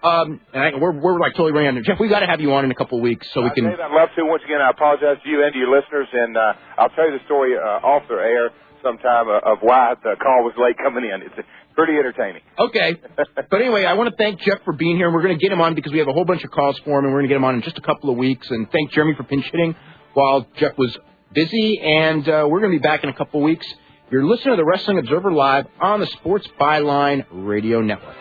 We're like totally running under. Jeff, we got to have you on in a couple of weeks so we can. Dave, I'd love to. Once again, I apologize to you and to your listeners, and I'll tell you the story off the air sometime of why the call was late coming in. It's pretty entertaining. Okay. But anyway, I want to thank Jeff for being here, and we're going to get him on because we have a whole bunch of calls for him, and we're going to get him on in just a couple of weeks. And thank Jeremy for pinch hitting while Jeff was busy, and we're going to be back in a couple of weeks. You're listening to the Wrestling Observer Live on the Sports Byline Radio Network.